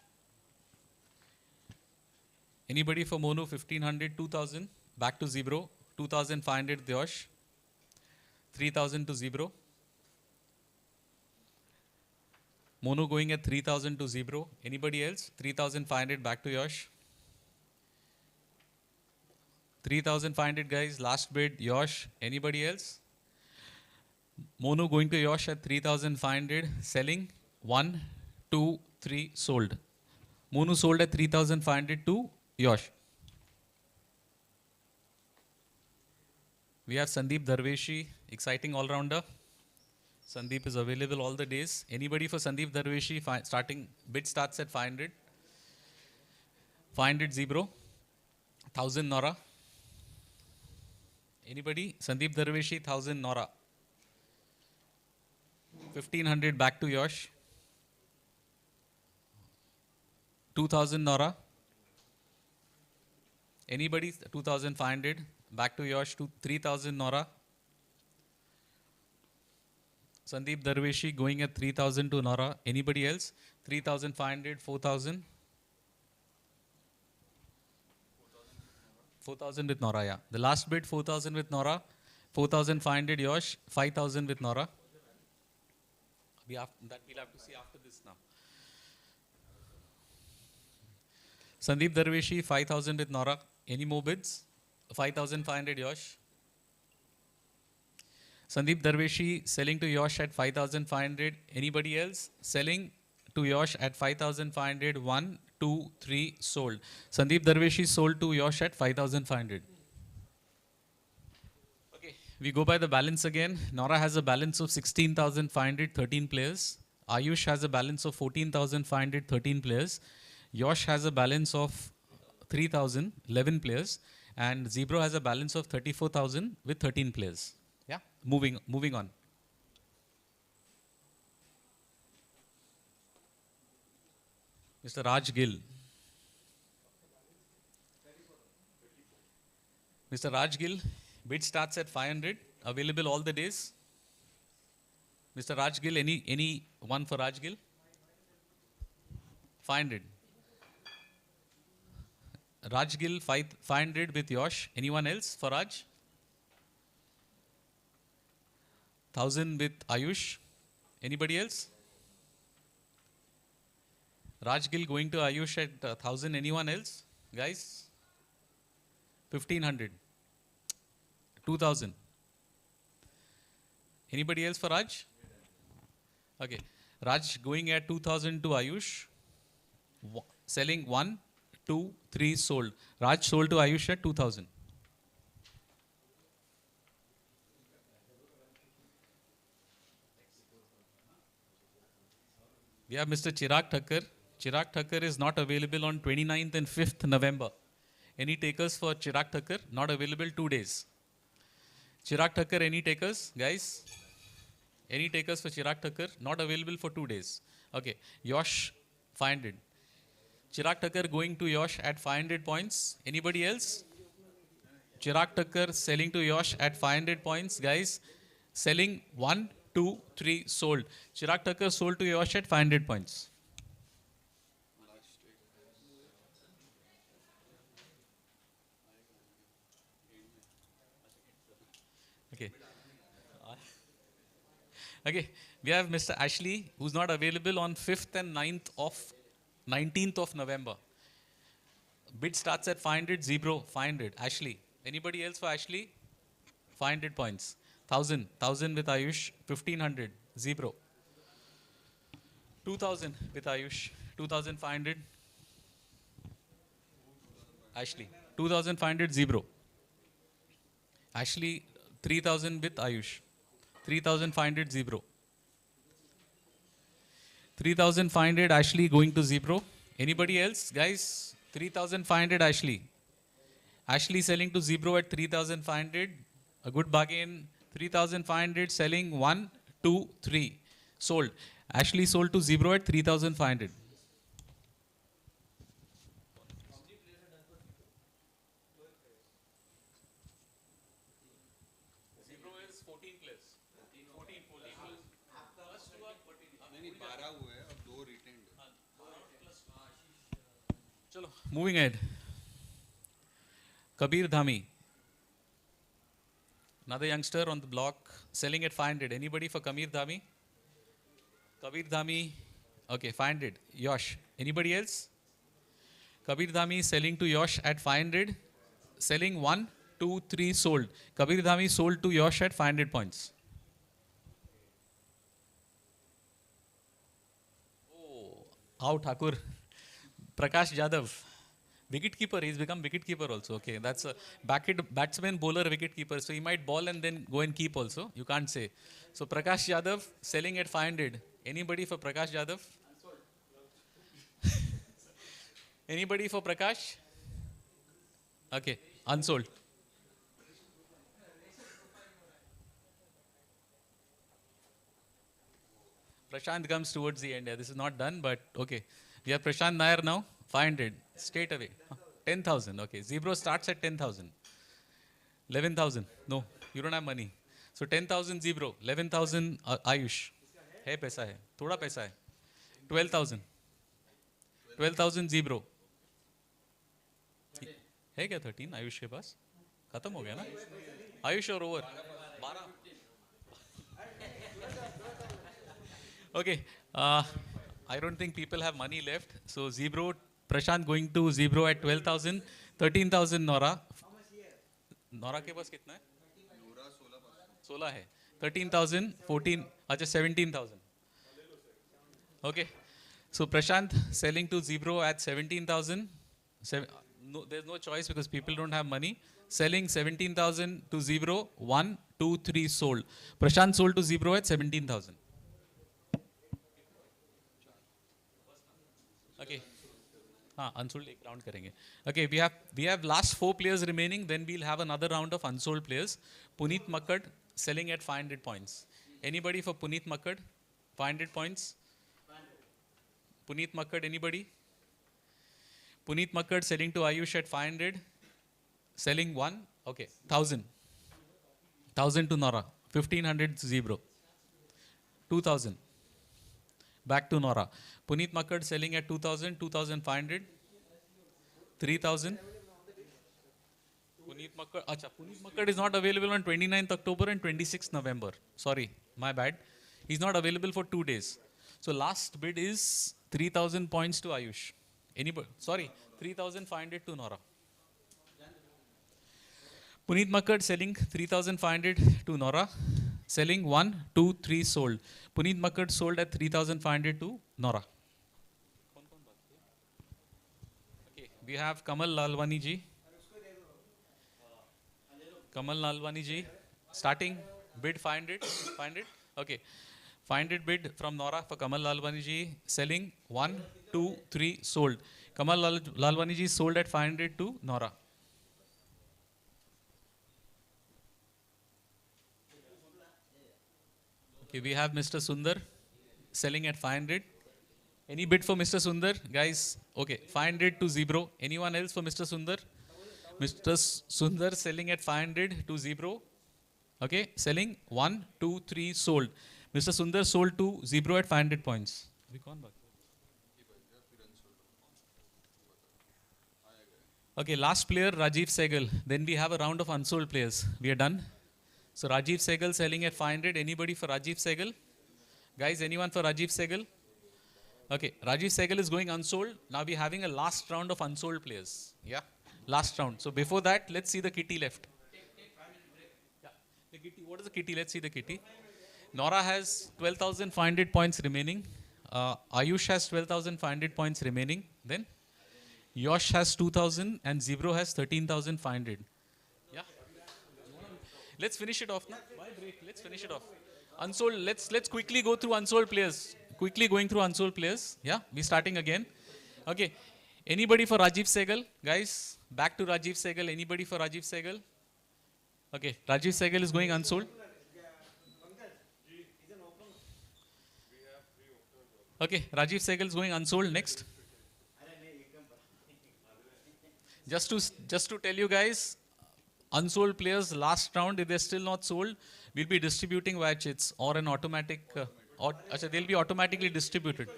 Anybody for Monu? 1500, 2000, back to Zebro, 2500 Yosh, 3000 to Zebro. Monu going at 3000 to Zebro. Anybody else? 3500 back to Yosh. 3500 guys, last bid, Yosh. Anybody else? Monu going to Yosh at 3500, selling 1, 2, 3 sold. Monu sold at 3500 to Yosh. We have Sandeep Darveshi, exciting all-rounder. Sandeep is available all the days. Anybody for Sandeep Darveshi? Starting bid starts at 500. 500 Zebro. 1000 Nora. Anybody? Sandeep Darveshi, 1000 Nora. 1500 back to Yosh. 2000 Nora. Anybody? 2500 back to Yosh to 3000 Nora. Sandeep Darveshi going at 3000 to Nora. Anybody else? 3500, 4000. 4000 with Nora, yeah. The last bid 4000 with Nora. 4500 Yosh. 5000 with Nora. That we'll have to see after this now. Sandeep Darveshi 5000 with Nora. Any more bids? 5500 Yosh. Sandeep Darveshi selling to Yosh at 5500. Anybody else? Selling to Yosh at 5500. 1, 2, 3 sold. Sandeep Darveshi sold to Yosh at 5500. Okay, we go by the balance again. Nora has a balance of 16,500, 13 players. Ayush has a balance of 14,500, 13 players. Yosh has a balance of 3,000, 11 players. And Zebro has a balance of 34,000 with 13 players. Yeah, moving on. Mr. Raj Gill. Mr. Raj Gill, bid starts at 500, available all the days. Mr. Raj Gill, any one for Raj Gill? 500. Raj Gill, 500 with Yosh. Anyone else for Raj? 1000 with Ayush. Anybody else? Raj Gill going to Ayush at 1000. Anyone else? Guys? 1500. 2000. Anybody else for Raj? Okay. Raj going at 2000 to Ayush. Selling 1, 2, 3 sold. Raj sold to Ayush at 2000. We have Mr. Chirag Thakkar. Chirag Thakkar is not available on 29th and 5th November. Any takers for Chirag Thakkar? Not available 2 days. Chirag Thakkar, any takers? Guys? Any takers for Chirag Thakkar? Not available for 2 days. Okay. Yosh, 500. Chirag Thakkar going to Yosh at 500 points. Anybody else? Chirag Thakkar selling to Yosh at 500 points. Guys, selling 1, 2, 3, sold. Chirag Thakkar sold to Yosh at 500 points. Okay. Okay, we have Mr. Ashley, who's not available on 5th and 19th of November. Bid starts at 500, 500. Ashley. Anybody else for Ashley? 500 points. 1,000 with Ayush. 1,500, 2,000 with Ayush. 2,500. Ashley. 2,500, Ashley, 3,000 with Ayush. 3,500, 3,500 Ashley going to 0. Anybody else? Guys, 3,500 Ashley. Ashley selling to 0 at 3,500. A good bargain. 3,500 selling 1, 2, 3. Sold. Ashley sold to 0 at 3,500. चलो moving ahead. Kabir Dhami, another youngster on the block, selling at 500. Anybody for Kabir Dhami? Kabir Dhami, okay, 500. Yosh. Anybody else? Kabir Dhami selling to Yosh at 500. Selling 1, 2, 3, sold. Kabir Dhami sold to Yosh at 500 points. Oh, out Thakur. Prakash Jadhav, wicket keeper. He's become wicket keeper also. Okay, that's a batsman, bowler, wicket keeper. So he might ball and then go and keep also. You can't say. So Prakash Jadhav selling at 500. Anybody for Prakash Jadhav? Anybody for Prakash? Okay, unsold. Prashant comes towards the end. Yeah, this is not done, but okay. We have Prashant Nair now, 500, straight away. 10,000, okay. Zebro starts at 10,000. 11,000, no, you don't have money. So 10,000 Zebro, 11,000 Ayush. है पैसा है, थोड़ा पैसा है. 12,000. 12,000 Zebro. है क्या 13 आयुष के पास? खत्म हो गया ना? आयुष और over. 12. Okay. I don't think people have money left. So Zebro, Prashant going to Zebro at 12,000, 13,000 Nora. Nora के पास कितना है? Nora 16 है. 13,000, 14, अच्छा 17,000. Okay. So Prashant selling to Zebro at 17,000. No, there's no choice because people don't have money. Selling 17,000 to Zebro. 1, 2, 3 sold. Prashant sold to Zebro at 17,000. Okay. Unsold एक round करेंगे. Okay, we have last 4 players remaining. Then we'll have another round of unsold players. Puneet Makkad selling at 500 points. Anybody for Puneet Makkad? 500 points. Puneet Makkad, anybody? Puneet Makkad selling to Ayush at 500. Selling 1. Okay, 1,000. 1,000 to Nora. 1,500 Zebro. 2,000. Back to Nora. Puneet Makkad selling at 2,000, 2,500, 3,000. Puneet Makkad is not available on 29th October and 26th November. Sorry, my bad. He's not available for 2 days. So last bid is 3,000 points to Ayush. Anybody? Sorry, 3,500 to Nora. Puneet Makkad selling 3,500 to Nora. Selling 1, 2, 3 sold. Puneet Makkad sold at 3,500 to Nora. Okay, we have Kamal Lalwani ji. Kamal Lalwani ji. Starting bid 500. 500. Okay. 500 bid from Nora for Kamal Lalwani ji. Selling 1, 2, 3 sold. Kamal Lalwani ji sold at 500 to Nora. Okay, we have Mr. Sundar selling at 500. Any bid for Mr. Sundar? Guys, okay, 500 to Zebro. Anyone else for Mr. Sundar? Mr. Sundar selling at 500 to Zebro. Okay, selling 1, 2, 3, sold. Mr. Sundar sold to Zebro at 500 points. Okay, last player Rajiv Sehgal. Then we have a round of unsold players. We are done. So Rajiv Sehgal selling at 500. Anybody for Rajiv Sehgal? Guys, anyone for Rajiv Sehgal? Okay, Rajiv Sehgal is going unsold. Now we're having a last round of unsold players. Yeah, last round. So before that, let's see the kitty left. Yeah, the kitty. What is the kitty? Let's see the kitty. Nora has 12,500 points remaining. Ayush has 12,500 points remaining. Then Yosh has 2,000 and Zebro has 13,500. Yeah. Let's finish it off now. Why break? Let's finish it off. Unsold. Let's quickly go through unsold players. Quickly going through unsold players. Yeah. We're starting again. Okay. Anybody for Rajiv Sehgal? Guys, back to Rajiv Sehgal. Anybody for Rajiv Sehgal? Okay. Rajiv Sehgal is going unsold. Okay. Rajiv Sehgal is going unsold. Next. Just to tell you guys, unsold players last round, if they're still not sold, we'll be distributing via chits or an automatic, they'll be automatically distributed.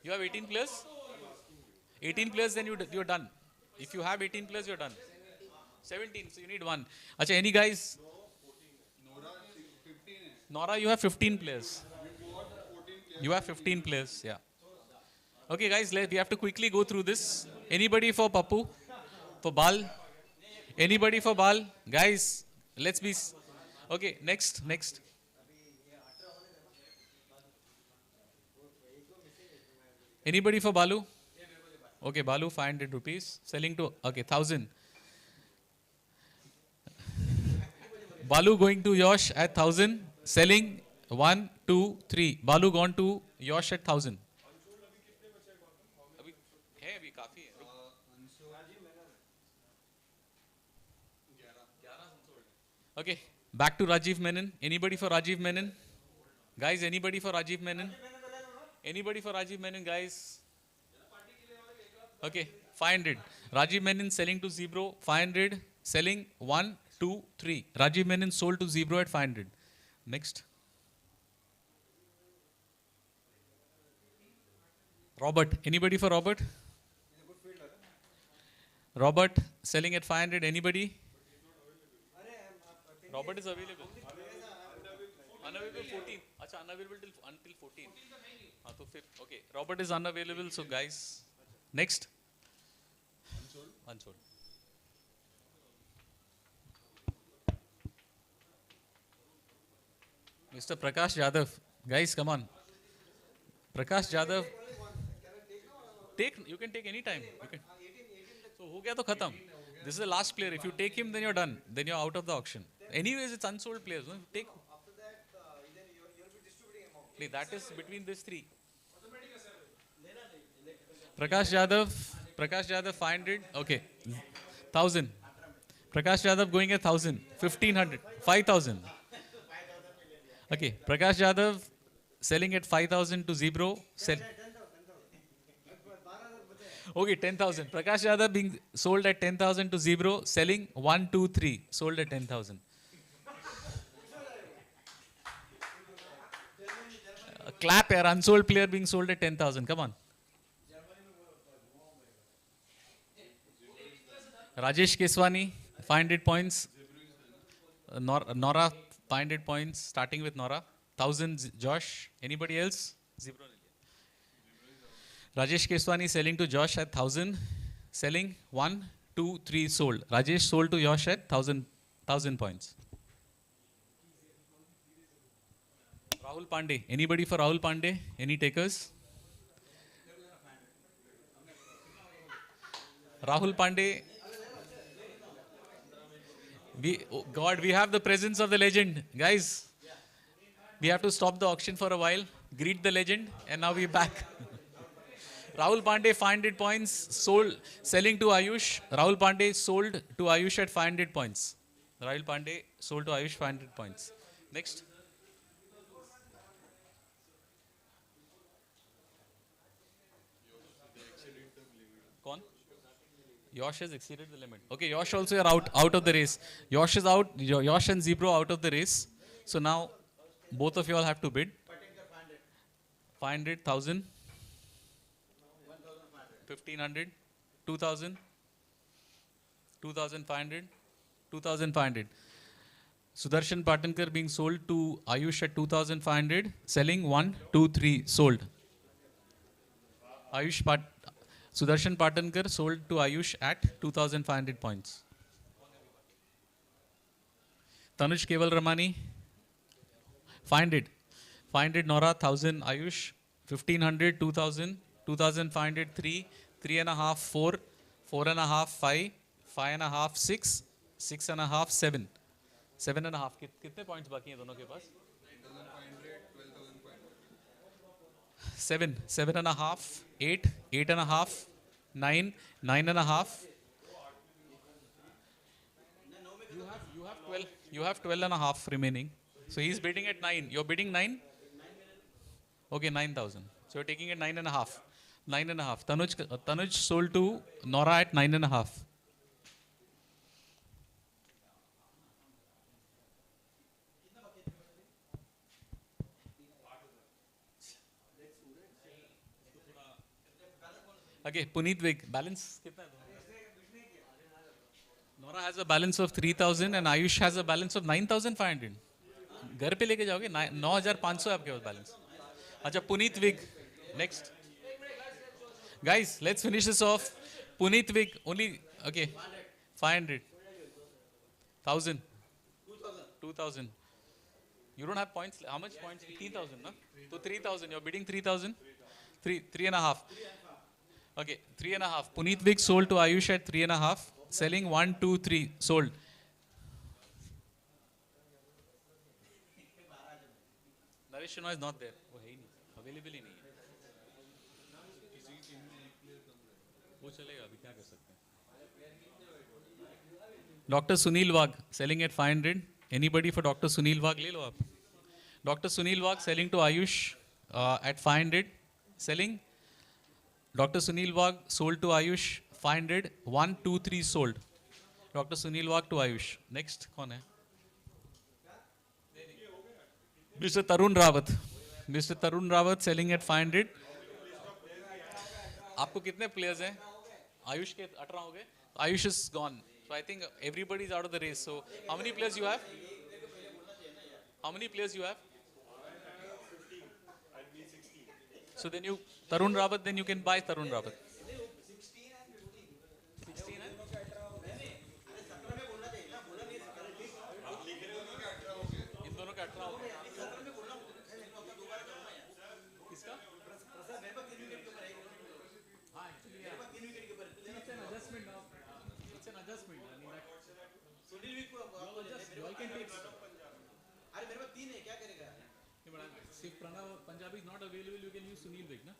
You have 18 players? 18 players, then you're done. If you have 18 players, you're done. 17, so you need one. Acha, any guys? Nora, you have 15 players. You have 15 players, yeah. Okay, guys, we have to quickly go through this. Anybody for Papu? For Bal? Anybody for Bal? Guys, let's be... Okay, next. Anybody for Balu? Okay, Balu, 500 rupees. Selling to... Okay, 1,000. Balu going to Yosh at 1,000. Selling 1, 2, 3. Balu gone to Yosh at 1,000. Okay, back to Rajiv Menon. Anybody for Rajiv Menon? Guys, anybody for Rajiv Menon? Anybody for Rajiv Menon, guys? Okay, 500. Rajiv Menon selling to Zebro, 500. Selling 1, 2, 3. Rajiv Menon sold to Zebro at 500. Next. Robert. Anybody for Robert? Robert selling at 500. Anybody? Robert is available. Unavailable 14. Acha, unavailable until 14. So 5th. Okay. Robert is unavailable. So guys, next. Unsold. Mr. Prakash Jadhav. Guys, come on. Prakash Jadhav. You can take any time. So, ho gaya to khatam. This is the last player. If you take him, then you're done. Then you're out of the auction. Anyways, it's unsold players. No? Take. After that, then you'll be distributing amount. That is between these three. Prakash Jadhav 500. Okay. 1,000. Prakash Jadhav going at 1,000. 1,500. 5,000. Okay. Prakash Jadhav selling at 5,000 to Zebro. Okay, 10,000. Prakash Jadhav being sold at 10,000 to Zebro, selling 1, 2, 3, sold at 10,000. Clap here, unsold player being sold at 10,000. Come on. Rajesh Keswani, 500 points. Nora, 500 points, starting with Nora. 1,000 Josh. Anybody else? Zebro. Rajesh Keswani selling to Josh at 1,000. Selling 1, 2, 3 sold. Rajesh sold to Josh at 1,000 points. Rahul Pandey. Anybody for Rahul Pandey? Any takers? Rahul Pandey. We have the presence of the legend. Guys, we have to stop the auction for a while. Greet the legend. And now we're back. Rahul Pandey, 500 points, sold, selling to Ayush. Rahul Pandey sold to Ayush at 500 points. Rahul Pandey sold to Ayush 500 points. Next. Yosh has exceeded the limit. Okay, Yosh also you're out of the race. Yosh is out. Yosh and Zebro out of the race. So now both of you all have to bid. 500, 1000, 1500, 2000, 2500, 2500. Sudarshan Patankar being sold to Ayush at 2500, selling 1, 2, 3, sold. Sudarshan Patankar sold to Ayush at 2500 points. Tanuj Keval Ramani, 500. 500 Nora, 1000 Ayush, 1500, 2000, 2500, 3, 3.5, 4, 4.5, 5, 5.5, 6, 6.5, 7. 7.5. कितने points बाकी हैं दोनों के पास? 7, 7.5, 8, 8.5, 9, 9.5. You have 12.5 remaining. So he's bidding at 9. You're bidding 9? Okay, 9,000. So you're taking it 9.5. 9.5. Tanuj sold to Nora at 9.5. Okay, Puneet Vig, balance कितना है? Nora has a balance of 3,000 and Ayush has a balance of 9,500. घर पे लेके जाओगे? 9,500 है आपके पास balance. अच्छा, Puneet Vig, next. Guys, let's finish this off. Puneet Vig, only, okay, 500. 1,000. 2,000. You don't have points. How much points? 3,000, no? So 3,000. You're bidding 3,000? 3.5. Okay, 3.5. Puneet Vig sold to Ayush at 3.5. Selling 1, 2, 3. Sold. Naresh Shenoy is not there. वो है ही नहीं. Available ही नहीं है. वो चलेगा अभी क्या कर सकते हैं. Dr. Sunil Wagh selling at 500. Anybody for Dr. Sunil Wagh ले लो आप. Dr. Sunil Wagh selling to Ayush at 500. Selling. Dr. Sunil Wagh sold to Ayush 500. 1, 2, 3 sold. Dr. Sunil Wagh to Ayush. Next कौन है? Mr. Tarun Rawat. Mr. Tarun Rawat selling at 500. आपको कितने players हैं? आयुष के 18 हो गए. Ayush is gone. So I think everybody is out of the race. So how many players you have? How many players you have? So then you, Tarun Rawat, then you can buy Tarun Rawat. 16 है? इन दोनों का 18 हो गया. किसका? हाँ, actually, yeah. It's an adjustment now. It's an adjustment. I mean, you all can take. अरे मेरे पास 3 है, क्या करेगा? नहीं बड़ा. If Pranav Punjabi is not available, you can use Sunil Vig, ना?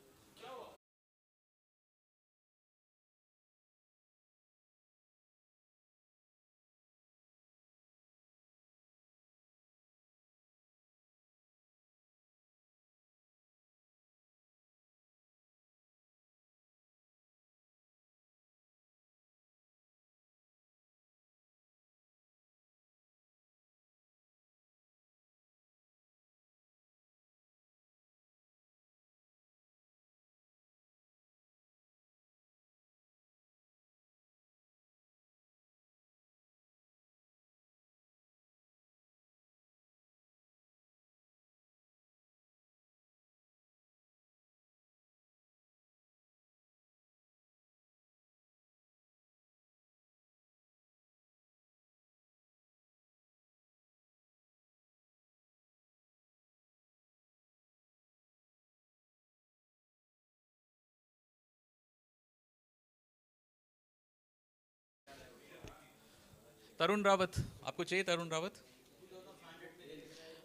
Tarun Rawat, आपको चाहिए Tarun Rawat?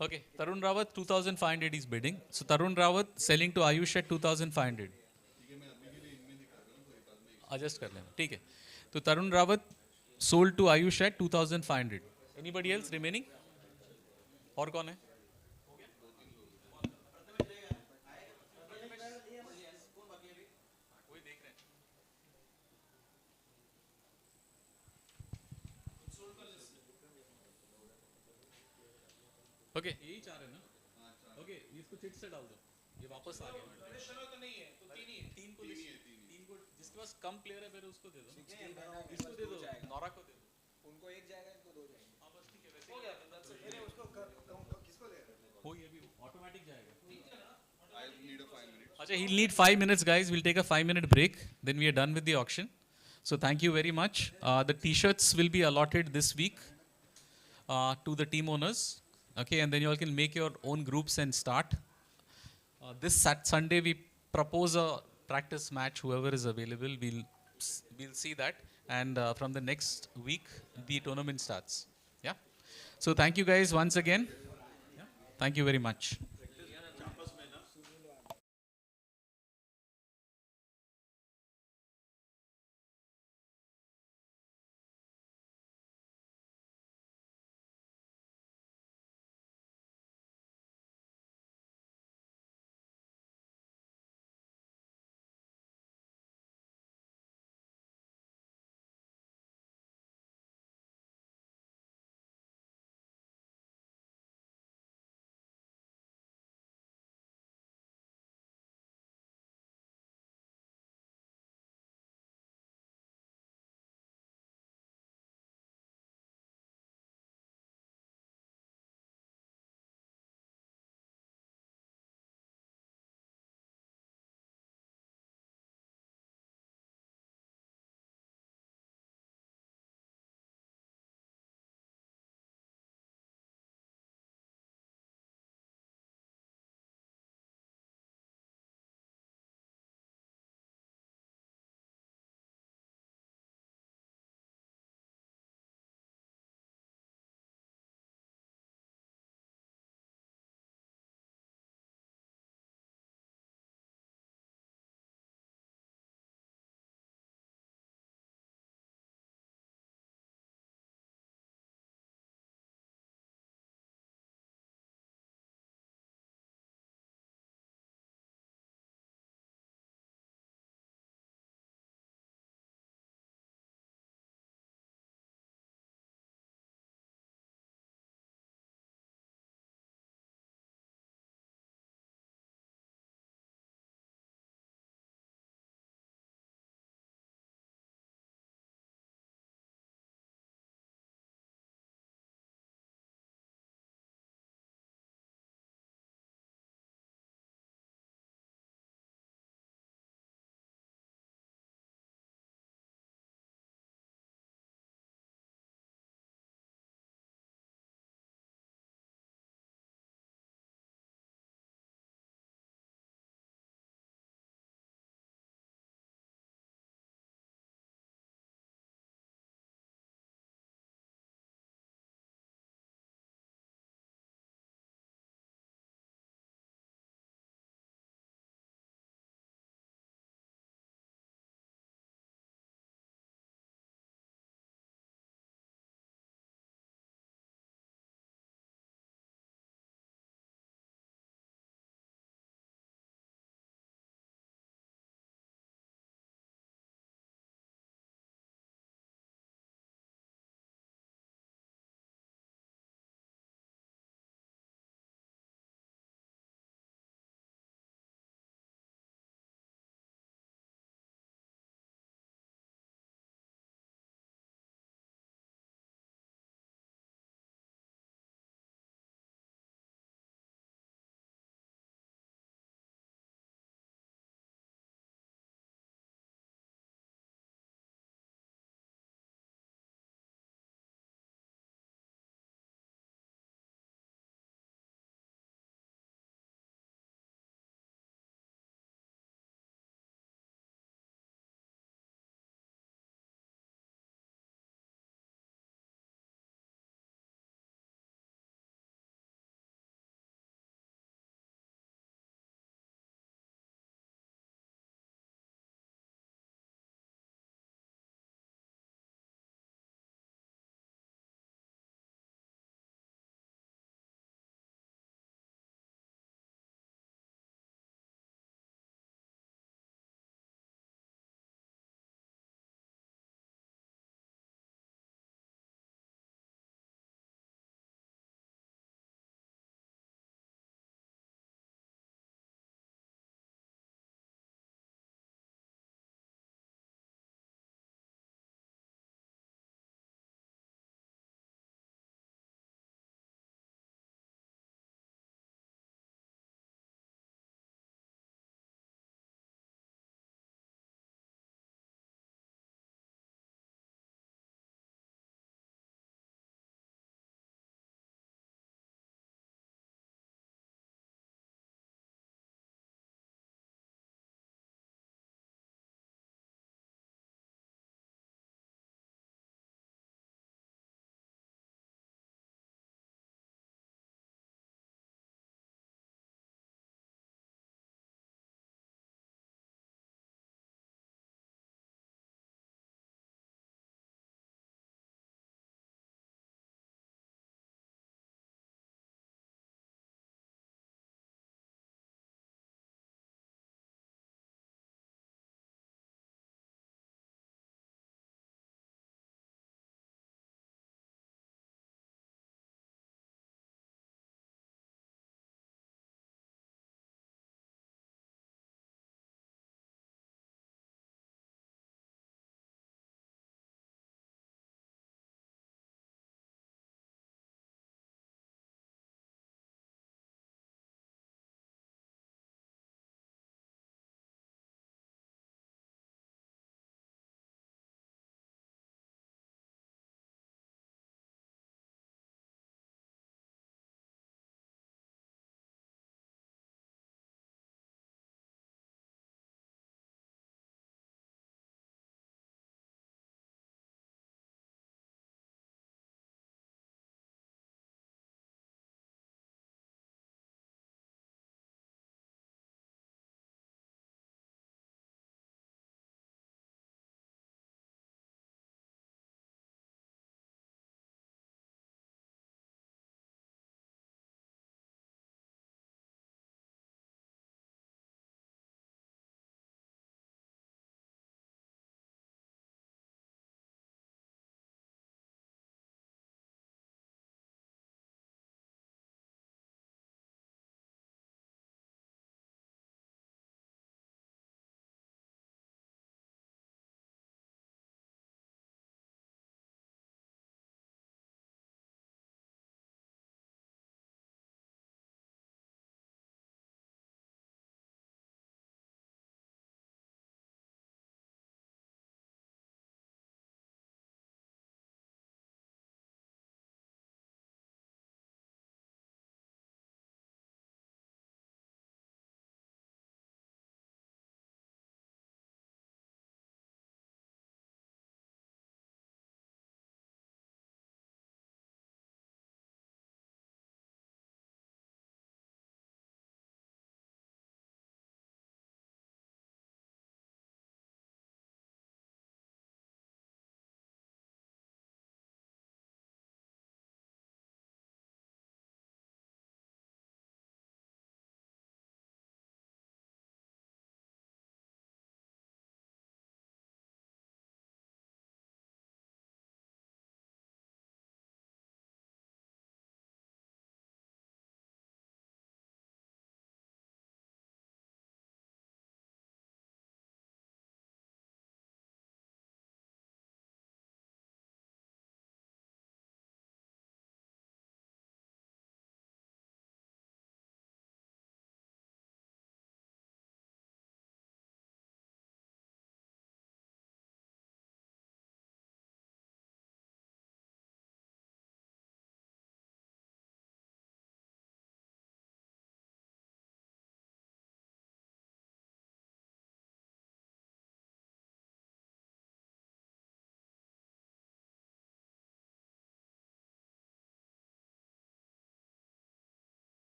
Okay, Tarun Rawat 2,500 is bidding. So Tarun Rawat selling to Ayush at 2,500. Adjust कर लेना, ठीक है. तो Tarun Rawat sold to Ayush at 2,500. Anybody else remaining? और कौन है? ओके यही चाह रहे हैं ना? ओके इसको चिट से डाल दो, ये वापस आ गया। गणेश शर्मा तो नहीं है, तो तीन ही है। तीन को जिसके पास कम प्लेयर है फिर उसको दे दो, इसको दे दो, नौरा को दे दो। उनको एक जाएगा, इनको दो जाएंगे। हाँ बस ठीक है, वैसे हो गया फिर, that's it. नहीं, उसको किसको दे रहे हो? हो, ये भी ऑटोमेटिक जाएगा। I'll need a 5 minutes. Acha, he'll need 5 minutes, guys. We'll take a 5-minute break. Then we are done with the auction. So thank you very much. The T-shirts will be allotted this week to the team owners. Okay, and then you all can make your own groups and start. This Sunday we propose a practice match. Whoever is available, we'll see that. And from the next week, the tournament starts. Yeah. So thank you guys once again. Yeah. Thank you very much.